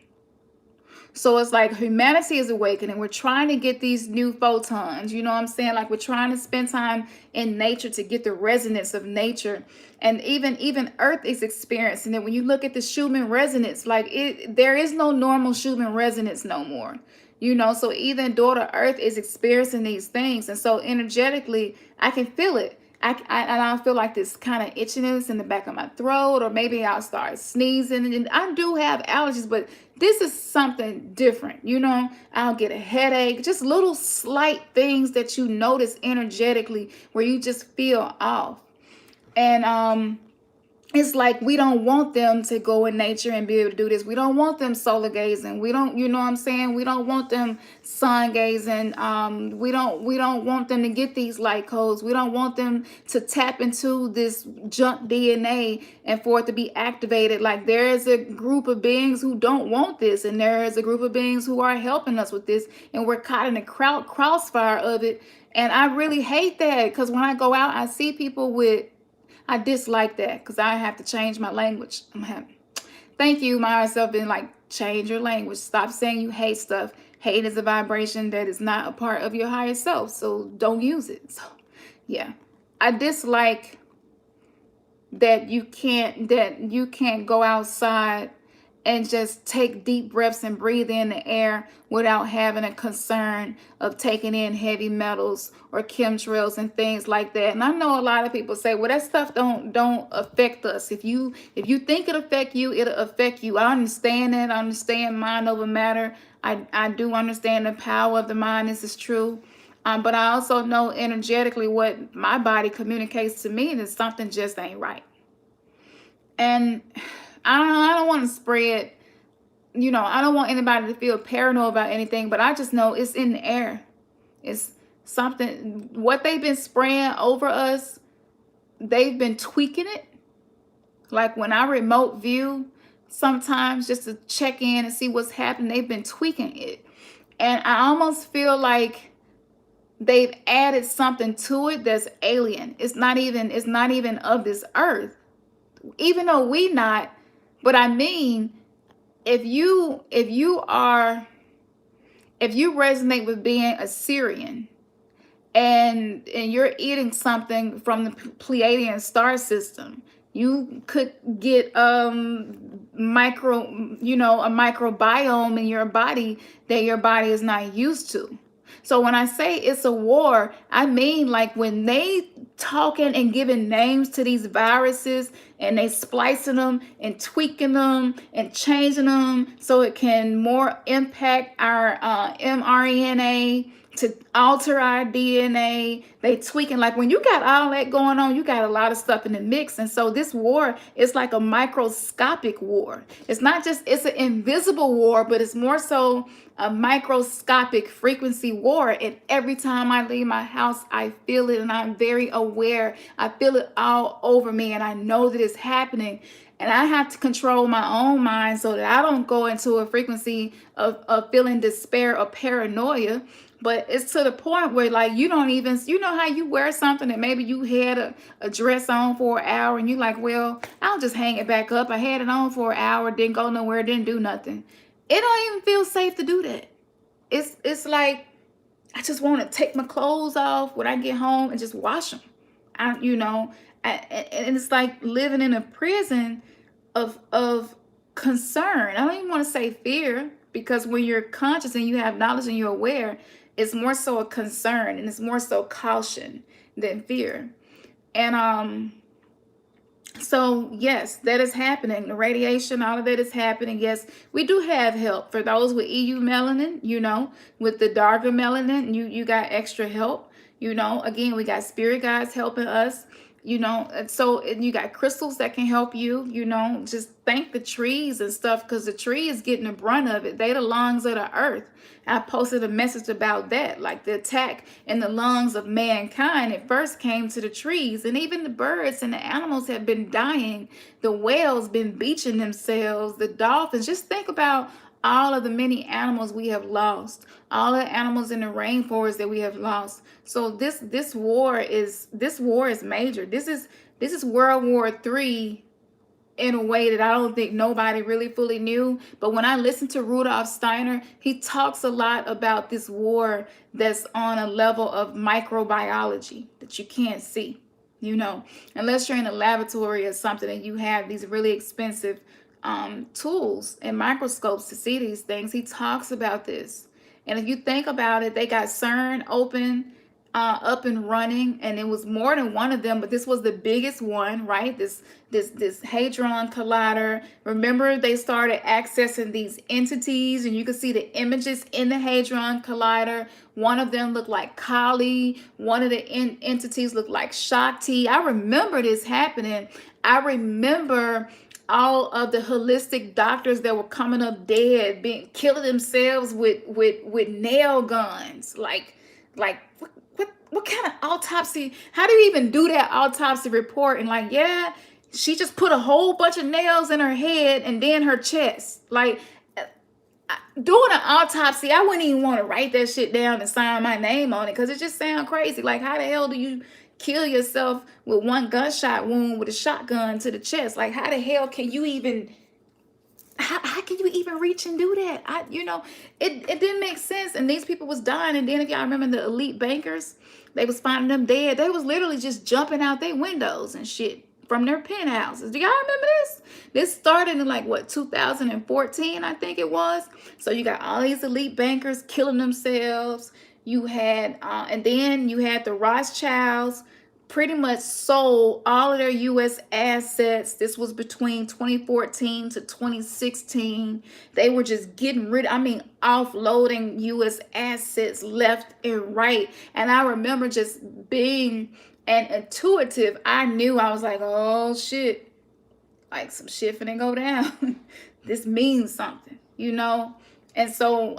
So it's like humanity is awakening. We're trying to get these new photons, you know what I'm saying? Like we're trying to spend time in nature to get the resonance of nature. And even Earth is experiencing it. When you look at the Schumann resonance, like there is no normal Schumann resonance no more. You know, so even daughter Earth is experiencing these things. And so energetically, I can feel it. I feel like this kind of itchiness in the back of my throat, or maybe I'll start sneezing. And I do have allergies, but this is something different. You know, I'll get a headache, just little slight things that you notice energetically where you just feel off. And it's like we don't want them to go in nature and be able to do this. We don't want them solar gazing. We don't, you know what I'm saying? We don't want them sun gazing. We don't want them to get these light codes. We don't want them to tap into this junk DNA and for it to be activated. Like there is a group of beings who don't want this, and there is a group of beings who are helping us with this, and we're caught in the crossfire of it. And I really hate that, because when I go out, I see people with, I dislike that, because I have to change my language. Thank you, my higher self, been like, change your language. Stop saying you hate stuff. Hate is a vibration that is not a part of your higher self, so don't use it. So yeah, I dislike that you can't go outside and just take deep breaths and breathe in the air without having a concern of taking in heavy metals or chemtrails and things like that. And I know a lot of people say, well, that stuff don't affect us. If you think it affect you, it'll affect you. I understand that. I understand mind over matter. I do understand the power of the mind. This is true. But I also know energetically what my body communicates to me that something just ain't right. And I don't want to spread, you know, I don't want anybody to feel paranoid about anything, but I just know it's in the air. It's something, what they've been spraying over us, they've been tweaking it. Like when I remote view, sometimes just to check in and see what's happening, they've been tweaking it. And I almost feel like they've added something to it that's alien. It's not even of this earth. Even though we not, but I mean, if you resonate with being a Syrian and you're eating something from the Pleiadian star system, you could get a microbiome in your body that your body is not used to. So when I say it's a war, I mean like when they talking and giving names to these viruses and they splicing them and tweaking them and changing them so it can more impact our mRNA to alter our DNA. They tweaking. Like when you got all that going on, you got a lot of stuff in the mix. And so this war is like a microscopic war. It's not just, it's an invisible war, but it's more so a microscopic frequency war. And every time I leave my house, I feel it, and I'm very aware. I feel it all over me, and I know that it's happening. And I have to control my own mind so that I don't go into a frequency of feeling despair or paranoia. But it's to the point where, like, you don't even, you know how you wear something that maybe you had a dress on for an hour, and you like, well, I'll just hang it back up. I had it on for an hour, didn't go nowhere, didn't do nothing. It don't even feel safe to do that. It's like, I just want to take my clothes off when I get home and just wash them. And it's like living in a prison of concern. I don't even want to say fear, because when you're conscious and you have knowledge and you're aware, it's more so a concern, and it's more so caution than fear. And so yes, that is happening. The radiation, all of that is happening. Yes, we do have help for those with EU melanin. With the darker melanin, you got extra help. Again, we got spirit guides helping us. And you got crystals that can help you. Just thank the trees and stuff, because the tree is getting the brunt of it. They the lungs of the earth. I posted a message about that, like the attack in the lungs of mankind. It first came to the trees, and even the birds and the animals have been dying. The whales been beaching themselves, the dolphins. Just think about all of the many animals we have lost, all the animals in the rainforest that we have lost. So this war is major. This is World War III in a way that I don't think nobody really fully knew. But when I listen to Rudolf Steiner, he talks a lot about this war that's on a level of microbiology that you can't see. Unless you're in a laboratory or something and you have these really expensive tools and microscopes to see these things. He talks about this. And if you think about it, they got CERN open, up and running, and it was more than one of them, but this was the biggest one, right? This hadron collider. Remember, they started accessing these entities, and you could see the images in the hadron collider. One of them looked like Kali. One of the entities looked like Shakti. I remember this happening. I remember all of the holistic doctors that were coming up dead, killing themselves with nail guns. Like what kind of autopsy? How do you even do that autopsy report? And like, yeah, she just put a whole bunch of nails in her head and then her chest. Like, doing an autopsy, I wouldn't even want to write that shit down and sign my name on it, because it just sounds crazy. Like, how the hell do you kill yourself with one gunshot wound with a shotgun to the chest? Like, how the hell can you even, how can you even reach and do that? It didn't make sense. And these people was dying. And then if y'all remember the elite bankers, they was finding them dead. They was literally just jumping out their windows and shit from their penthouses. Do y'all remember this? This started in like, what, 2014, I think it was. So you got all these elite bankers killing themselves. You had, and then you had the Rothschilds pretty much sold all of their U.S. assets. This was between 2014 to 2016. They were just getting offloading U.S. assets left and right. And I remember just being an intuitive. I knew, I was like, oh shit, like some shit finna go down. This means something, And so,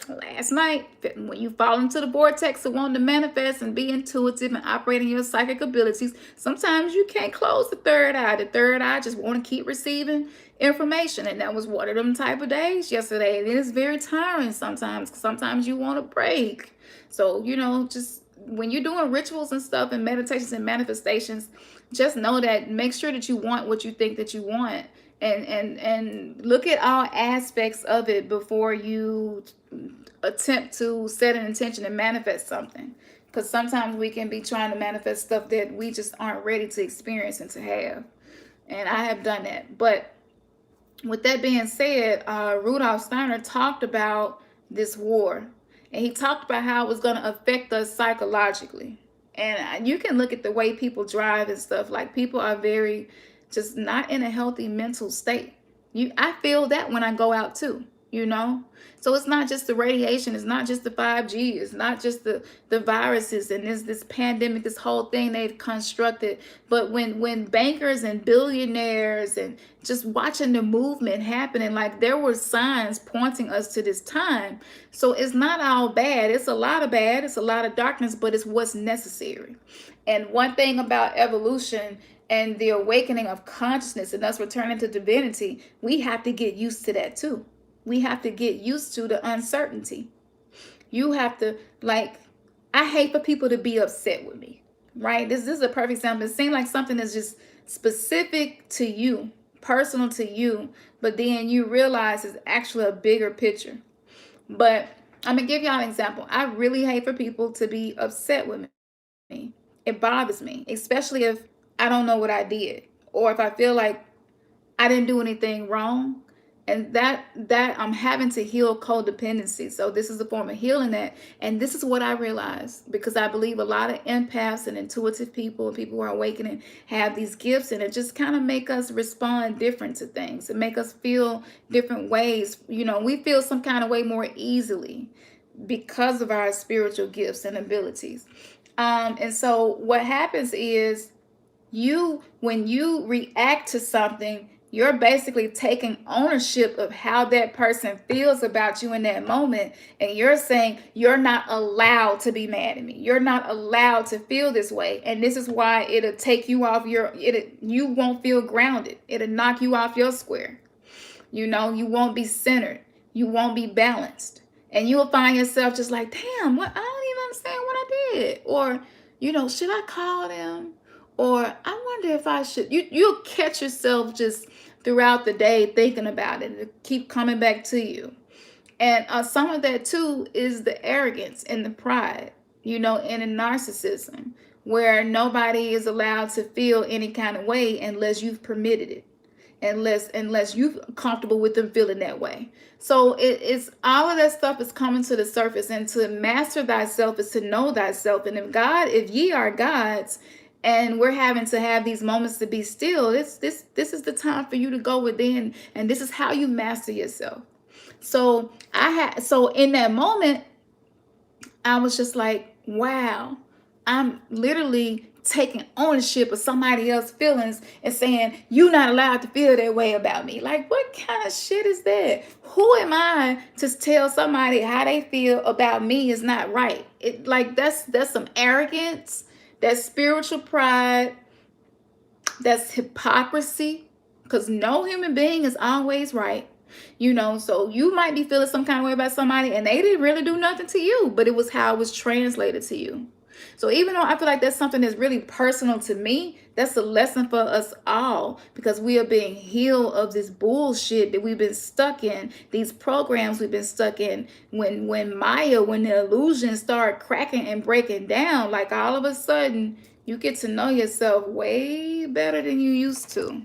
last night, when you fall into the vortex of wanting to manifest and be intuitive and operating your psychic abilities, sometimes you can't close the third eye. The third eye just want to keep receiving information. And that was one of them type of days yesterday. And it's very tiring sometimes. Sometimes you want to break. So, just when you're doing rituals and stuff and meditations and manifestations, just know that, make sure that you want what you think that you want. And look at all aspects of it before you attempt to set an intention and manifest something, because sometimes we can be trying to manifest stuff that we just aren't ready to experience and to have. And I have done that. But with that being said, Rudolf Steiner talked about this war, and he talked about how it was going to affect us psychologically. And you can look at the way people drive and stuff. Like, people are very just not in a healthy mental state. I feel that when I go out too. you know. So it's not just the radiation, it's not just the 5G, it's not just the viruses and this pandemic, this whole thing they've constructed. But when bankers and billionaires and just watching the movement happening, like there were signs pointing us to this time. So it's not all bad. It's a lot of bad, it's a lot of darkness, but it's what's necessary. And one thing about evolution and the awakening of consciousness and us returning to divinity, we have to get used to that too. We have to get used to the uncertainty. You have to, like, I hate for people to be upset with me, right? This is a perfect example. It seems like something that's just specific to you, personal to you, but then you realize it's actually a bigger picture. But I'm going to give y'all an example. I really hate for people to be upset with me. It bothers me, especially if I don't know what I did or if I feel like I didn't do anything wrong. And that I'm having to heal codependency. So this is a form of healing that. And this is what I realized, because I believe a lot of empaths and intuitive people and people who are awakening have these gifts, and it just kind of make us respond different to things and make us feel different ways. You know, we feel some kind of way more easily because of our spiritual gifts and abilities. And so what happens is when you react to something, you're basically taking ownership of how that person feels about you in that moment. And you're saying, you're not allowed to be mad at me. You're not allowed to feel this way. And this is why it'll take you off you won't feel grounded. It'll knock you off your square. You know, you won't be centered. You won't be balanced. And you'll find yourself just like, damn, what? I don't even understand what I did. Or, you know, should I call them? Or I wonder if I should. You'll catch yourself just throughout the day thinking about it. It'll keep coming back to you. And some of that too is the arrogance and the pride, you know, and the narcissism, where nobody is allowed to feel any kind of way unless you've permitted it, unless you're comfortable with them feeling that way. So it's all of that stuff is coming to the surface. And to master thyself is to know thyself. And if ye are gods, and we're having to have these moments to be still, this is the time for you to go within, and this is how you master yourself. So in that moment, I was just like, wow, I'm literally taking ownership of somebody else's feelings and saying, you're not allowed to feel that way about me. Like, what kind of shit is that? Who am I to tell somebody how they feel about me is not right? It, like, that's some arrogance, that's spiritual pride, that's hypocrisy, because no human being is always right. You know, so you might be feeling some kind of way about somebody and they didn't really do nothing to you, but it was how it was translated to you. So even though I feel like that's something that's really personal to me, that's a lesson for us all, because we are being healed of this bullshit that we've been stuck in, these programs we've been stuck in. When the illusions start cracking and breaking down, like all of a sudden you get to know yourself way better than you used to.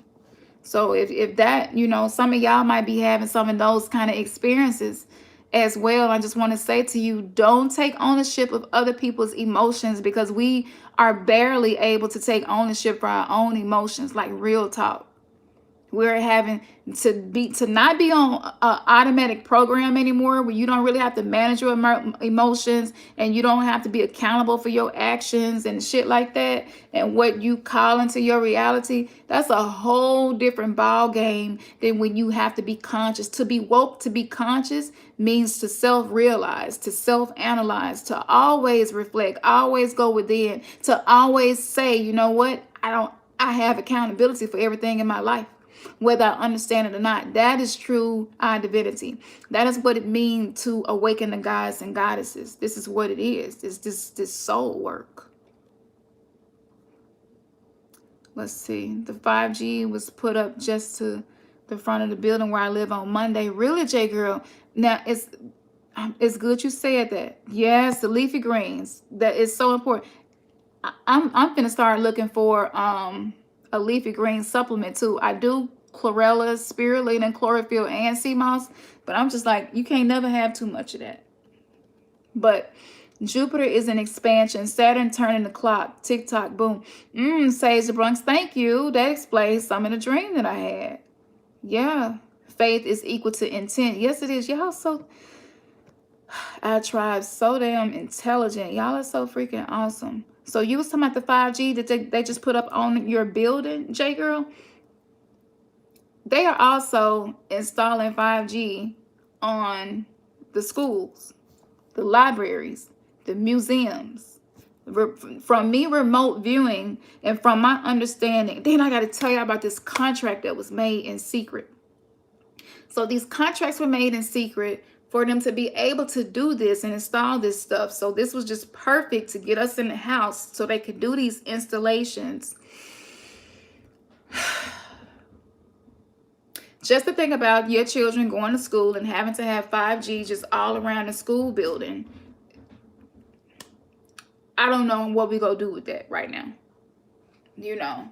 So if that, you know, some of y'all might be having some of those kind of experiences as well. I just want to say to you, don't take ownership of other people's emotions, because we are barely able to take ownership for our own emotions, like real talk. We're having to not be on an automatic program anymore, where you don't really have to manage your emotions and you don't have to be accountable for your actions and shit like that, and what you call into your reality. That's a whole different ball game than when you have to be conscious. To be woke, to be conscious means to self-realize, to self-analyze, to always reflect, always go within, to always say, you know what, I have accountability for everything in my life, whether I understand it or not. That is true divinity. That is what it means to awaken the gods and goddesses. This is what it is. It's this soul work. Let's see. The 5G was put up just to the front of the building where I live on Monday. Really, J girl? Now it's good you said that. Yes, the leafy greens. That is so important. I'm gonna start looking for a leafy green supplement too. I do chlorella, spirulina, and chlorophyll, and sea moss, but I'm just like, you can't never have too much of that. But Jupiter is an expansion. Saturn turning the clock. Tick tock, boom. Sage the Bronx, thank you. That explains some of the dream that I had. Yeah. faith is equal to intent. Yes, it is. Y'all so, our tribe's so damn intelligent. Y'all are so freaking awesome. So you was talking about the 5G that they just put up on your building, J Girl? They are also installing 5G on the schools, the libraries, the museums. From me remote viewing and from my understanding, then I got to tell you about this contract that was made in secret. So these contracts were made in secret for them to be able to do this and install this stuff. So this was just perfect to get us in the house so they could do these installations. Just to think about your children going to school and having to have 5G just all around the school building. I don't know what we gonna do with that right now. You know,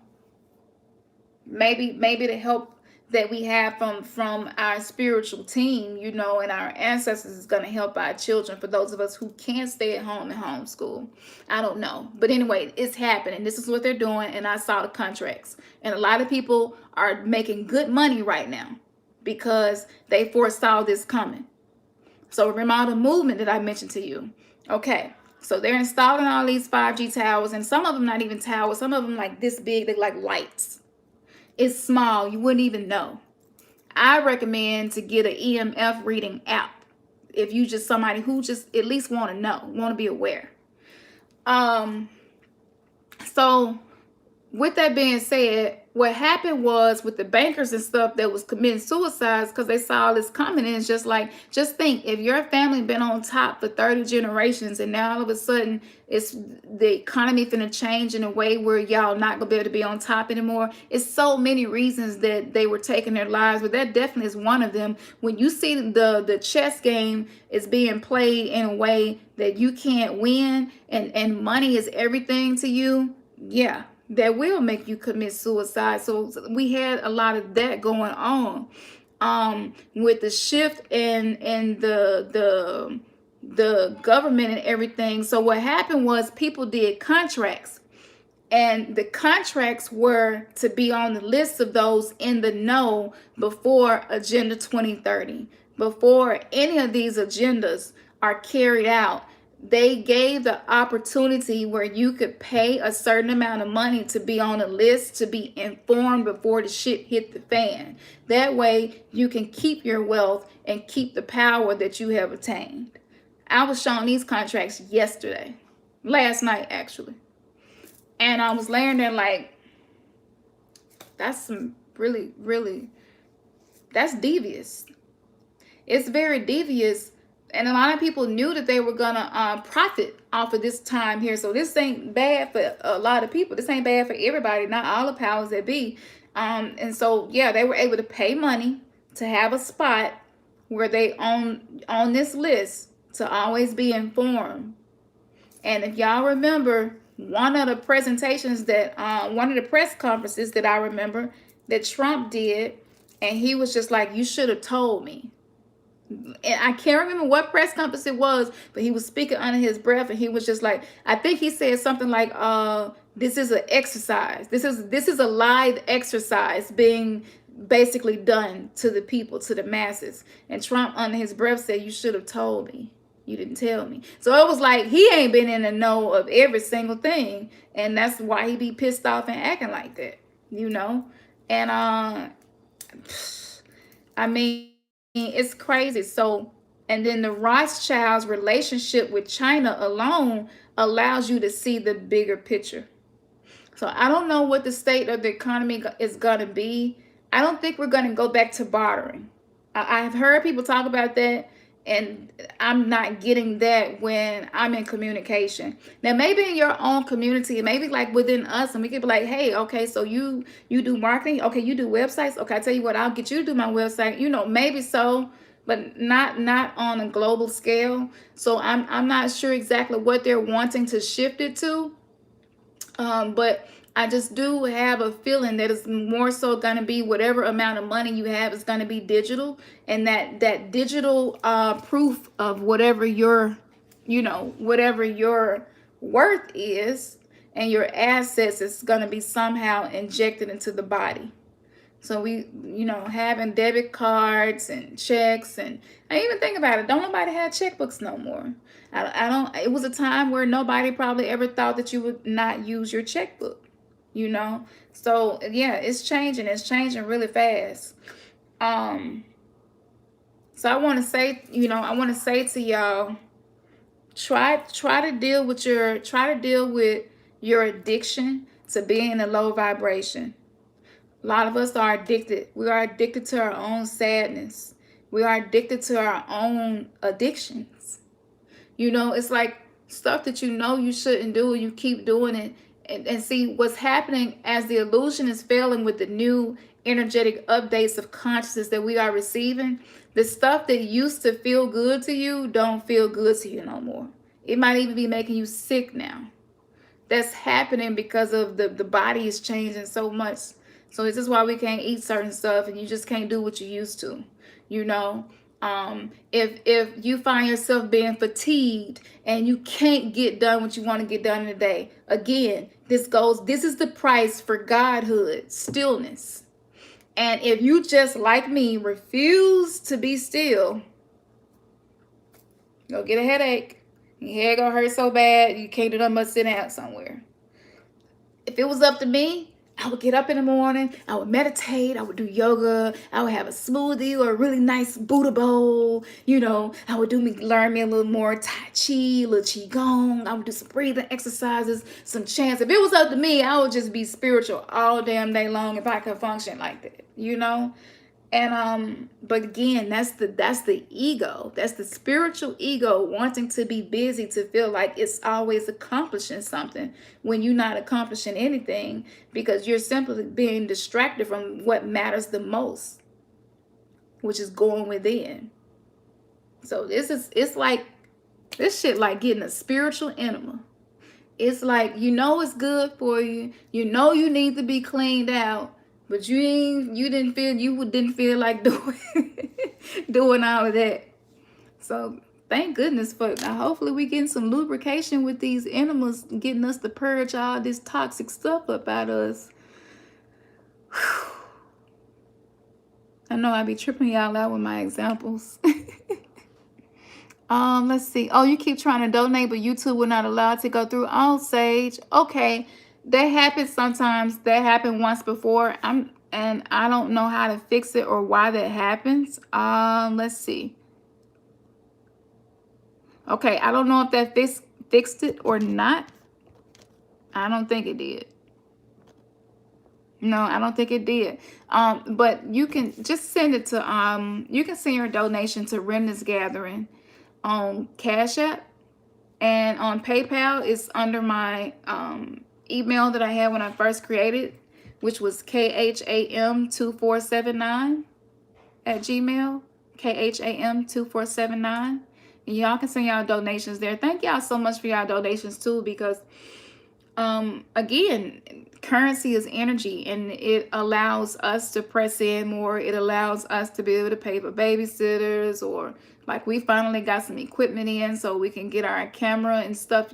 maybe the help that we have from our spiritual team, you know, and our ancestors is gonna help our children. For those of us who can't stay at home and homeschool, I don't know, but anyway, it's happening. This is what they're doing, and I saw the contracts, and a lot of people are making good money right now because they foresaw this coming. So remember the movement that I mentioned to you. Okay. So they're installing all these 5G towers, and some of them not even towers. Some of them like this big. They're like lights. It's small. You wouldn't even know. I recommend to get an EMF reading app if you just somebody who just at least want to know, want to be aware. So with that being said, what happened was with the bankers and stuff that was committing suicides because they saw all this coming in. It's just like, just think, if your family been on top for 30 generations and now all of a sudden it's the economy finna change in a way where y'all not gonna be able to be on top anymore. It's so many reasons that they were taking their lives, but that definitely is one of them. When you see the chess game is being played in a way that you can't win and money is everything to you, yeah, that will make you commit suicide. So we had a lot of that going on with the shift in the government and everything. So what happened was people did contracts, and the contracts were to be on the list of those in the know before Agenda 2030, before any of these agendas are carried out. They gave the opportunity where you could pay a certain amount of money to be on a list, to be informed before the shit hit the fan. That way you can keep your wealth and keep the power that you have attained. I was shown these contracts last night actually. And I was laying there like, that's some really, really, that's devious. It's very devious. And a lot of people knew that they were gonna profit off of this time here. So this ain't bad for a lot of people. This ain't bad for everybody, not all the powers that be. And so yeah, they were able to pay money to have a spot where they on this list to always be informed. And if y'all remember, one of the presentations that one of the press conferences that I remember that Trump did, and he was just like, you should have told me. And I can't remember what press conference it was, but he was speaking under his breath, and he was just like, I think he said something like, this is an exercise. This is a live exercise being basically done to the people, to the masses. And Trump under his breath said, you should have told me. You didn't tell me. So it was like he ain't been in the know of every single thing, and that's why he be pissed off and acting like that, you know. And I mean, it's crazy. So, and then the Rothschilds' relationship with China alone allows you to see the bigger picture. So I don't know what the state of the economy is going to be. I don't think we're going to go back to bartering. I've heard people talk about that, and I'm not getting that when I'm in communication. Now, maybe in your own community, maybe like within us, and we could be like, hey, okay, so you do marketing. Okay, you do websites. Okay, I tell you what, I'll get you to do my website. You know, maybe so, but not on a global scale. So I'm not sure exactly what they're wanting to shift it to. But I just do have a feeling that it's more so going to be whatever amount of money you have is going to be digital, and that digital proof of whatever your, you know, whatever your worth is and your assets is going to be somehow injected into the body. So we, having debit cards and checks, and I even think about it. Don't nobody have checkbooks no more. I don't. It was a time where nobody probably ever thought that you would not use your checkbook. You know. So yeah, it's changing. It's changing really fast. Um. So I want to say, I want to say to y'all, try to deal with your addiction to being in a low vibration. A lot of us are addicted. We are addicted to our own sadness. We are addicted to our own addictions. It's like stuff that you shouldn't do, you keep doing it. And see what's happening as the illusion is failing with the new energetic updates of consciousness that we are receiving. The stuff that used to feel good to you don't feel good to you no more. It might even be making you sick now. That's happening because of the body is changing so much. So this is why we can't eat certain stuff, and you just can't do what you used to. If you find yourself being fatigued and you can't get done what you want to get done in a day, again, this is the price for godhood, stillness. And if you just like me refuse to be still, you'll get a headache. Your head gonna hurt so bad you can't do nothing but sit down somewhere. If it was up to me, I would get up in the morning, I would meditate, I would do yoga, I would have a smoothie or a really nice Buddha bowl, I would learn me a little more Tai Chi, a little Qigong, I would do some breathing exercises, some chants. If it was up to me, I would just be spiritual all damn day long if I could function like that, And but again, that's the ego. That's the spiritual ego wanting to be busy, to feel like it's always accomplishing something when you're not accomplishing anything, because you're simply being distracted from what matters the most, which is going within. So it's like this shit like getting a spiritual enema. It's like it's good for you. You need to be cleaned out. But you didn't feel like doing all of that. So thank goodness for now. Hopefully we getting some lubrication with these enemas, getting us to purge all this toxic stuff up out of us. Whew. I know I be tripping y'all out with my examples. Let's see. Oh, you keep trying to donate, but YouTube will not allow it to go through. Oh, Sage. Okay. That happens sometimes. That happened once before. And I don't know how to fix it or why that happens. Let's see. Okay, I don't know if that fixed it or not. I don't think it did. No, I don't think it did. But you can just send it to you can send your donation to Remnants Gathering on Cash App, and on PayPal it's under my email that I had when I first created, which was kham2479 at Gmail, kham2479. And y'all can send y'all donations there. Thank y'all so much for y'all donations too, because again, currency is energy, and it allows us to press in more. It allows us to be able to pay for babysitters, or like we finally got some equipment in so we can get our camera and stuff,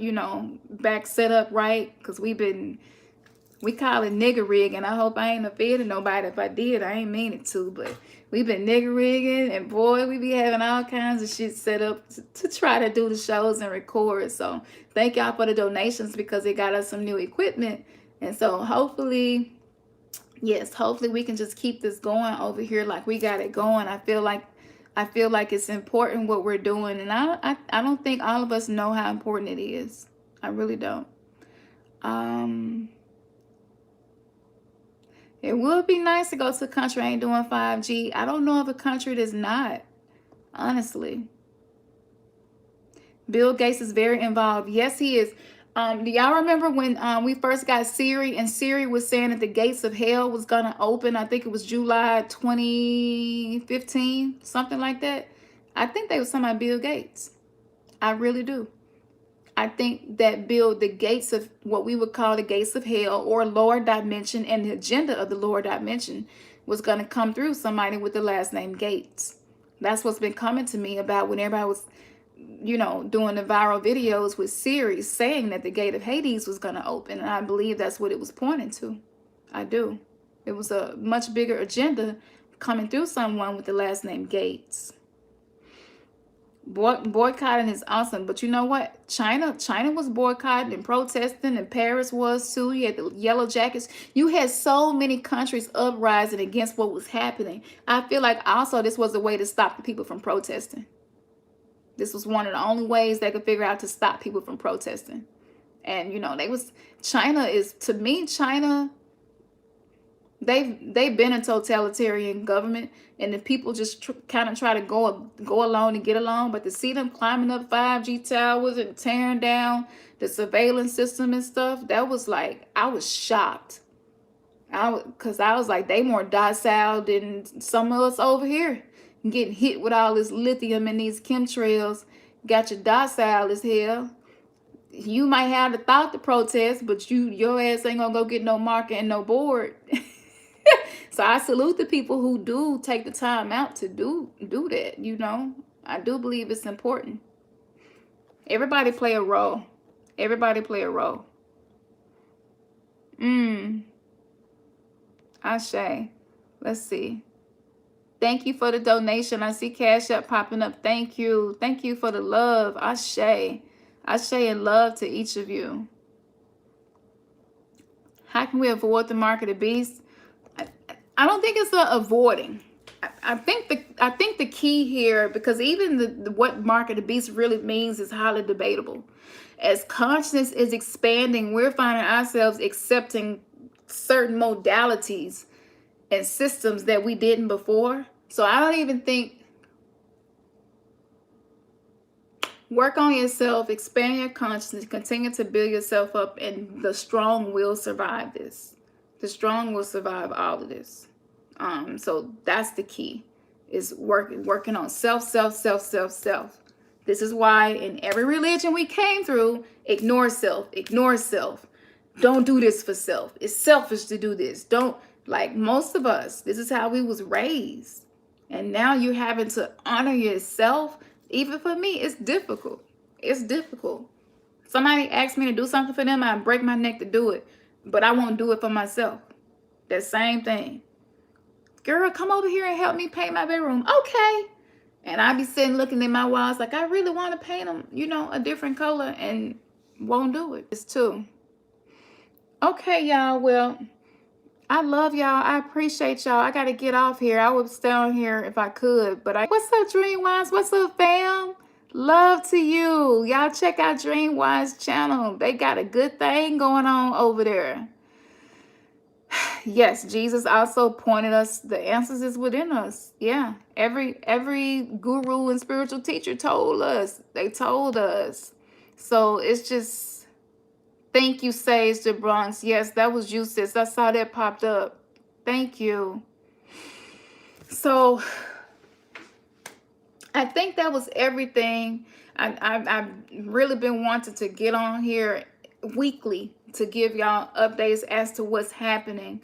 back set up right, because we call it nigger rigging. I hope I ain't offended nobody. If I did, I ain't mean it to, but we've been nigger rigging, and boy, we be having all kinds of shit set up to try to do the shows and record. So thank y'all for the donations, because it got us some new equipment. And so hopefully we can just keep this going over here like we got it going. I feel like it's important what we're doing, and I don't think all of us know how important it is. I really don't. It would be nice to go to a country that ain't doing 5G. I don't know of a country that's not, honestly. Bill Gates is very involved. Yes, he is. Do y'all remember when we first got Siri, and Siri was saying that the gates of hell was going to open? I think it was July 2015, something like that. I think they were talking about Bill Gates. I really do. I think that the gates of what we would call the gates of hell, or lower dimension, and the agenda of the lower dimension was going to come through somebody with the last name Gates. That's what's been coming to me about when everybody was, doing the viral videos with Siri saying that the gate of Hades was going to open. And I believe that's what it was pointing to. I do. It was a much bigger agenda coming through someone with the last name Gates. Boycotting is awesome, but you know what? China was boycotting and protesting, and Paris was too. You had the yellow jackets. You had so many countries uprising against what was happening. I feel like also this was a way to stop the people from protesting. This was one of the only ways they could figure out to stop people from protesting. And you know, China is, to me, China, they've been a totalitarian government, and the people just kind of try to go along and get along. But to see them climbing up 5G towers and tearing down the surveillance system and stuff, that was like, I was shocked. Because I was like, they more docile than some of us over here, getting hit with all this lithium and these chemtrails. Got you docile as hell. You might have the thought to protest, but your ass ain't gonna go get no marker and no board. So I salute the people who do take the time out to do that. You know, I do believe it's important. Everybody play a role. Everybody play a role. Ashe. Let's see. Thank you for the donation. I see Cash App popping up. Thank you. Thank you for the love. Ashe. Ashe and love to each of you. How can we avoid the mark of the beast? I don't think it's avoiding. I think the key here, because even what mark of the beast really means is highly debatable. As consciousness is expanding, we're finding ourselves accepting certain modalities and systems that we didn't before. So I don't even think, work on yourself, expand your consciousness, continue to build yourself up, and the strong will survive this. The strong will survive all of this. So that's the key, is working on self. This is why in every religion we came through, ignore self. Don't do this for self. It's selfish to do this. Don't, like most of us, this is how we was raised. And now you're having to honor yourself. Even for me, it's difficult. It's difficult. Somebody asks me to do something for them, I break my neck to do it. But I won't do it for myself. That same thing. Girl, come over here and help me paint my bedroom. Okay. And I be sitting looking at my walls like, I really want to paint them, you know, a different color, and won't do it. It's too. Okay, y'all. Well, I love y'all. I appreciate y'all. I got to get off here. I would stay on here if I could. But what's up, Dreamwise? What's up, fam? Love to you. Y'all check out Dreamwise channel. They got a good thing going on over there. Yes, Jesus also pointed us, the answers is within us. Yeah, every guru and spiritual teacher told us. They told us. So it's just, thank you, Sage the Bronx. Yes, that was you, sis. I saw that popped up. Thank you. So I think that was everything. I've really been wanting to get on here weekly to give y'all updates as to what's happening.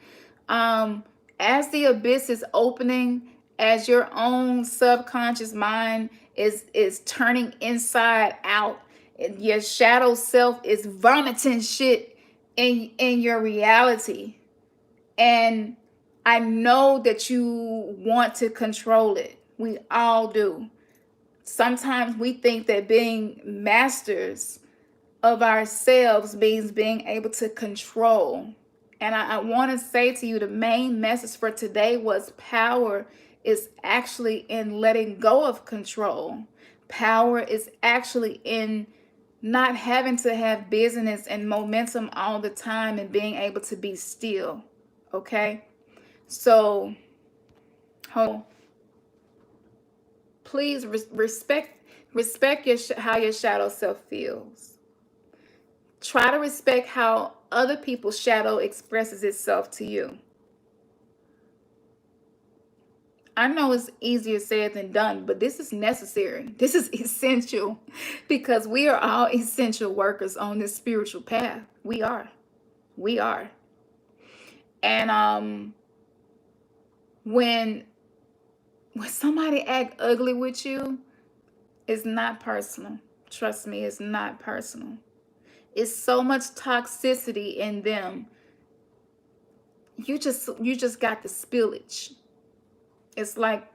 As the abyss is opening, as your own subconscious mind is turning inside out, your shadow self is vomiting shit in your reality. And I know that you want to control it. We all do. Sometimes we think that being masters of ourselves means being able to control. And I want to say to you, the main message for today was power is actually in letting go of control. Power is actually in not having to have business and momentum all the time and being able to be still. Okay? So, please respect how your shadow self feels. Try to respect how other people's shadow expresses itself to you. I know it's easier said than done, but this is necessary. This is essential, because we are all essential workers on this spiritual path. We are. And when somebody act ugly with you, it's not personal. Trust me, it's not personal. It's so much toxicity in them you just got the spillage. It's like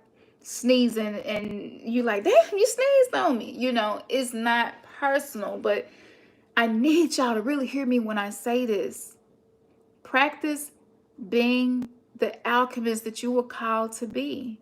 sneezing and you like, damn, you sneezed on me. You know, it's not personal, but I need y'all to really hear me when I say this. Practice being the alchemist that you were called to be.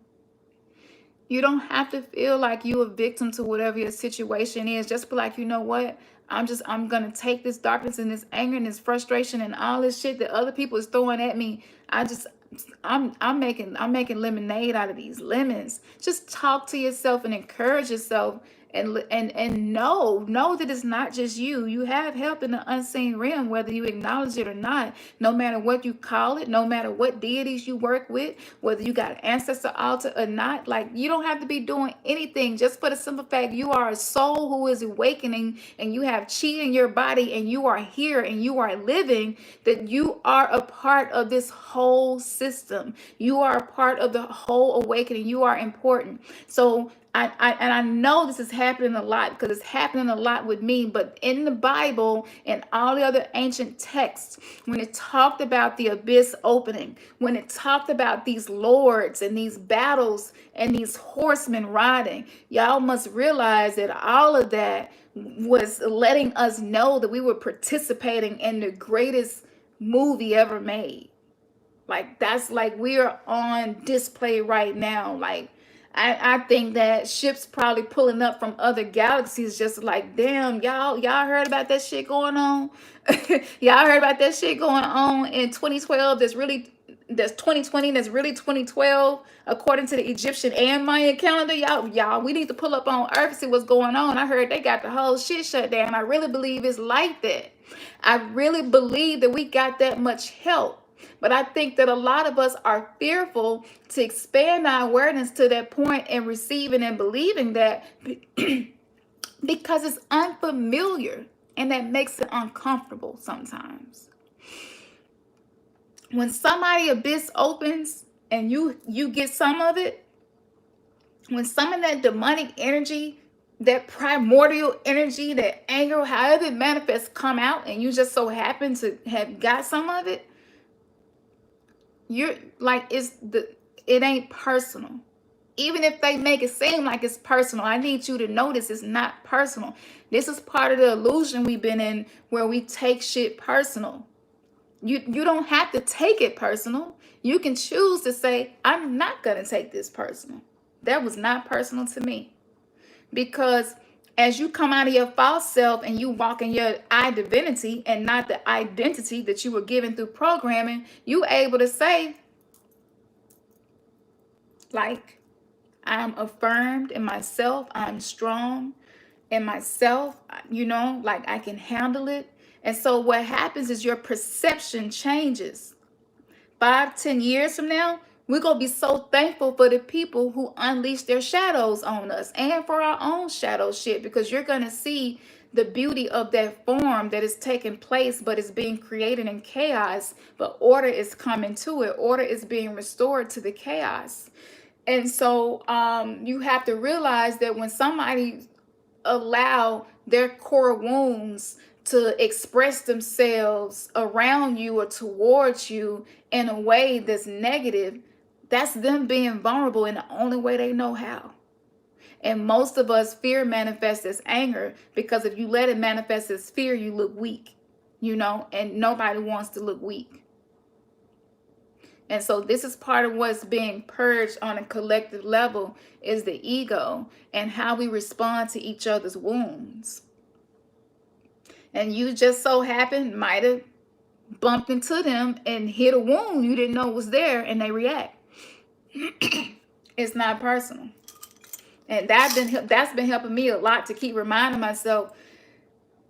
You don't have to feel like you're a victim to whatever your situation is. Just be like, you know what? I'm gonna take this darkness and this anger and this frustration and all this shit that other people is throwing at me. I'm making lemonade out of these lemons. Just talk to yourself and encourage yourself, and know that it's not just you. You have help in the unseen realm, whether you acknowledge it or not. No matter what you call it, no matter what deities you work with, whether you got an ancestor altar or not, like, you don't have to be doing anything, just for the simple fact you are a soul who is awakening, and you have chi in your body, and you are here and you are living, that you are a part of this whole system. You are a part of the whole awakening. You are important. So I know this is happening a lot, because it's happening a lot with me, but in the Bible and all the other ancient texts, when it talked about the abyss opening, when it talked about these lords and these battles and these horsemen riding, y'all must realize that all of that was letting us know that we were participating in the greatest movie ever made. Like, that's like we're on display right now. Like, I think that ships probably pulling up from other galaxies, just like, damn, y'all heard about that shit going on? Y'all heard about that shit going on in 2012? That's 2020, that's really 2012 according to the Egyptian and Mayan calendar. Y'all, we need to pull up on Earth and see what's going on. I heard they got the whole shit shut down. I really believe it's like that. I really believe that we got that much help. But I think that a lot of us are fearful to expand our awareness to that point and receiving and believing that because it's unfamiliar, and that makes it uncomfortable sometimes. When somebody abyss opens and you get some of it, when some of that demonic energy, that primordial energy, that anger, however it manifests, come out, and you just so happen to have got some of it, you're like, it ain't personal. Even if they make it seem like it's personal, I need you to notice it's not personal. This is part of the illusion we've been in, where we take shit personal. You don't have to take it personal. You can choose to say, I'm not going to take this personal. That was not personal to me. Because as you come out of your false self and you walk in your I divinity and not the identity that you were given through programming, you able to say, like, I'm affirmed in myself. I'm strong in myself. Like, I can handle it. And so what happens is your perception changes. 5-10 years from now, we're going to be so thankful for the people who unleash their shadows on us, and for our own shadow shit, because you're going to see the beauty of that form that is taking place, but it's being created in chaos. But order is coming to it. Order is being restored to the chaos. And so you have to realize that when somebody allow their core wounds to express themselves around you or towards you in a way that's negative, that's them being vulnerable in the only way they know how. And most of us, fear manifests as anger, because if you let it manifest as fear, you look weak, and nobody wants to look weak. And so this is part of what's being purged on a collective level, is the ego and how we respond to each other's wounds. And you just so happen might have bumped into them and hit a wound you didn't know was there, and they react. It's not personal. And that's been helping me a lot to keep reminding myself,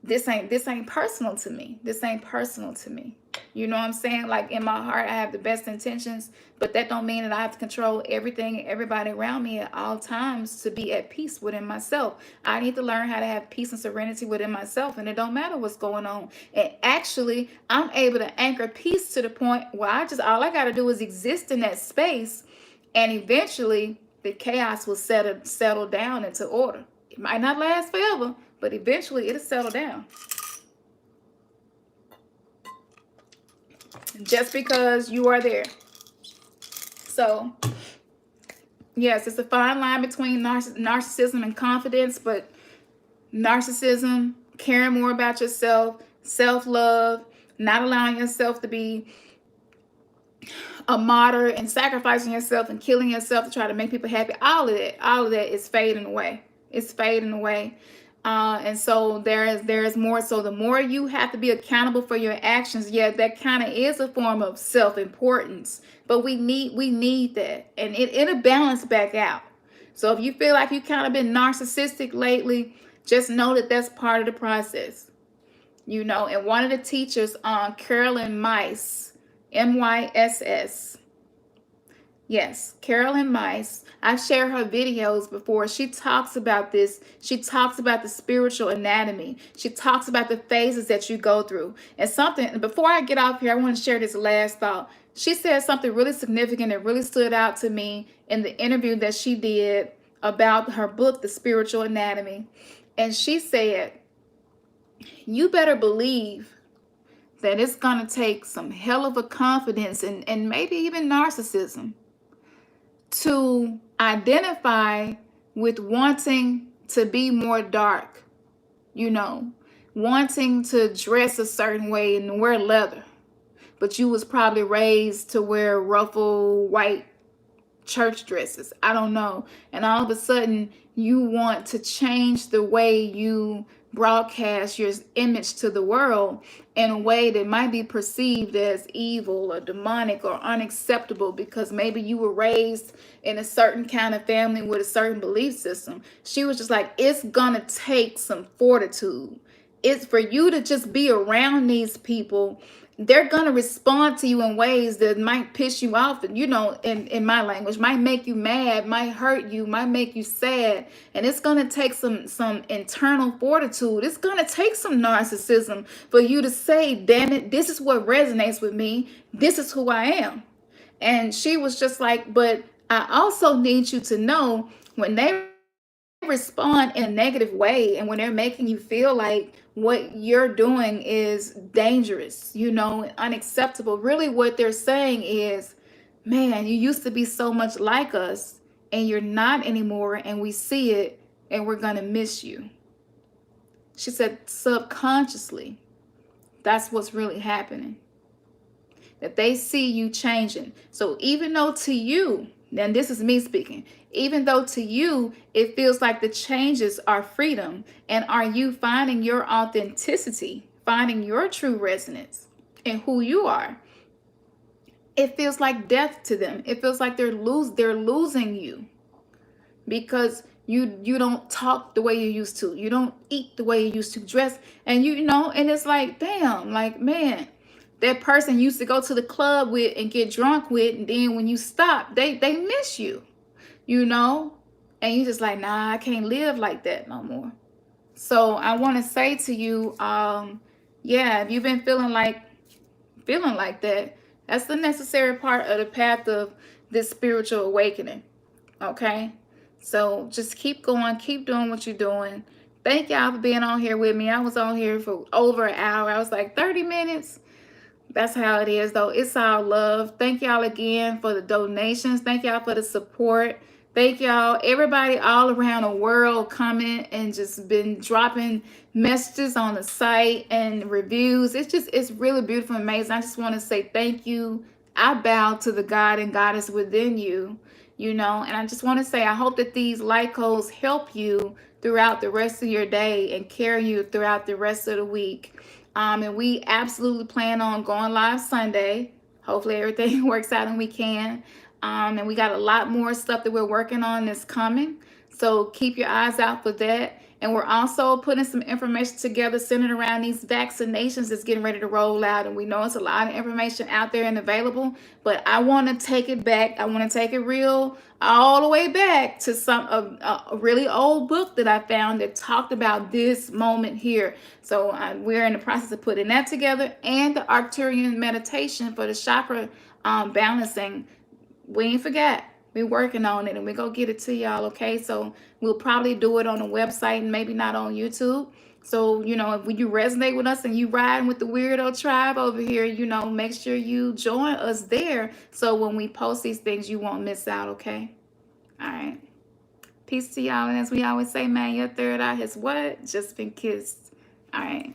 this ain't personal to me. This ain't personal to me. You know what I'm saying? Like, in my heart, I have the best intentions, but that don't mean that I have to control everything and everybody around me at all times to be at peace within myself. I need to learn how to have peace and serenity within myself, and it don't matter what's going on. And actually, I'm able to anchor peace to the point where all I got to do is exist in that space, and eventually the chaos will settle down into order. It might not last forever, but eventually it'll settle down. just because you are there. So, yes, it's a fine line between narcissism and confidence, but narcissism, caring more about yourself, self-love, not allowing yourself to be a martyr and sacrificing yourself and killing yourself to try to make people happy, all of that is fading away. It's fading away. And so there is more. So the more you have to be accountable for your actions, yeah, that kind of is a form of self-importance. But we need that, and it'll balance back out. So if you feel like you kind of been narcissistic lately, just know that that's part of the process. And one of the teachers on Carolyn Mice, MYSS. Yes, Carolyn Mice. I've shared her videos before. She talks about this. She talks about the spiritual anatomy. She talks about the phases that you go through. And something, before I get off here, I want to share this last thought. She said something really significant that really stood out to me in the interview that she did about her book, The Spiritual Anatomy. And she said, you better believe that it's going to take some hell of a confidence and maybe even narcissism to identify with wanting to be more dark, wanting to dress a certain way and wear leather. But you was probably raised to wear ruffled white church dresses. I don't know. And all of a sudden you want to change the way you broadcast your image to the world in a way that might be perceived as evil or demonic or unacceptable because maybe you were raised in a certain kind of family with a certain belief system. She was just like, it's gonna take some fortitude. It's for you to just be around these people. They're going to respond to you in ways that might piss you off, in my language, might make you mad, might hurt you, might make you sad. And it's going to take some internal fortitude. It's going to take some narcissism for you to say, damn it, this is what resonates with me. This is who I am. And she was just like, but I also need you to know when they respond in a negative way and when they're making you feel like what you're doing is dangerous, unacceptable, really what they're saying is, man, you used to be so much like us and you're not anymore, and we see it and we're gonna miss you. She said subconsciously that's what's really happening, that they see you changing. So even though to you, and this is me speaking, even though to you it feels like the changes are freedom, and are you finding your authenticity, finding your true resonance in who you are, it feels like death to them. It feels like they're losing you because you don't talk the way you used to, you don't eat the way you used to, dress, and and it's like, damn, like, man, that person used to go to the club with and get drunk with, and then when you stop, they miss you, and you just like, nah, I can't live like that no more. So I want to say to you, if you've been feeling like that, that's the necessary part of the path of this spiritual awakening. Okay, so just keep going, keep doing what you're doing. Thank y'all for being on here with me. I was on here for over an hour. I was like 30 minutes. That's how it is, though. It's all love. Thank y'all again for the donations. Thank y'all for the support. Thank y'all, everybody all around the world coming and just been dropping messages on the site and reviews. It's really beautiful and amazing. I just want to say thank you. I bow to the God and Goddess within you, and I just want to say I hope that these light codes help you throughout the rest of your day and carry you throughout the rest of the week. And we absolutely plan on going live Sunday. Hopefully everything works out and we can. And we got a lot more stuff that we're working on that's coming. So keep your eyes out for that. And we're also putting some information together centered around these vaccinations that's getting ready to roll out. And we know it's a lot of information out there and available, but I want to take it back. I want to take it real all the way back to a really old book that I found that talked about this moment here. So we're in the process of putting that together, and the Arcturian meditation for the chakra balancing. We ain't forgot. We're working on it and we're going to get it to y'all, okay? So we'll probably do it on the website and maybe not on YouTube. So, you know, if you resonate with us and you riding with the weirdo tribe over here, you know, make sure you join us there. So when we post these things, you won't miss out, okay? All right. Peace to y'all. And as we always say, man, your third eye has what? Just been kissed. All right.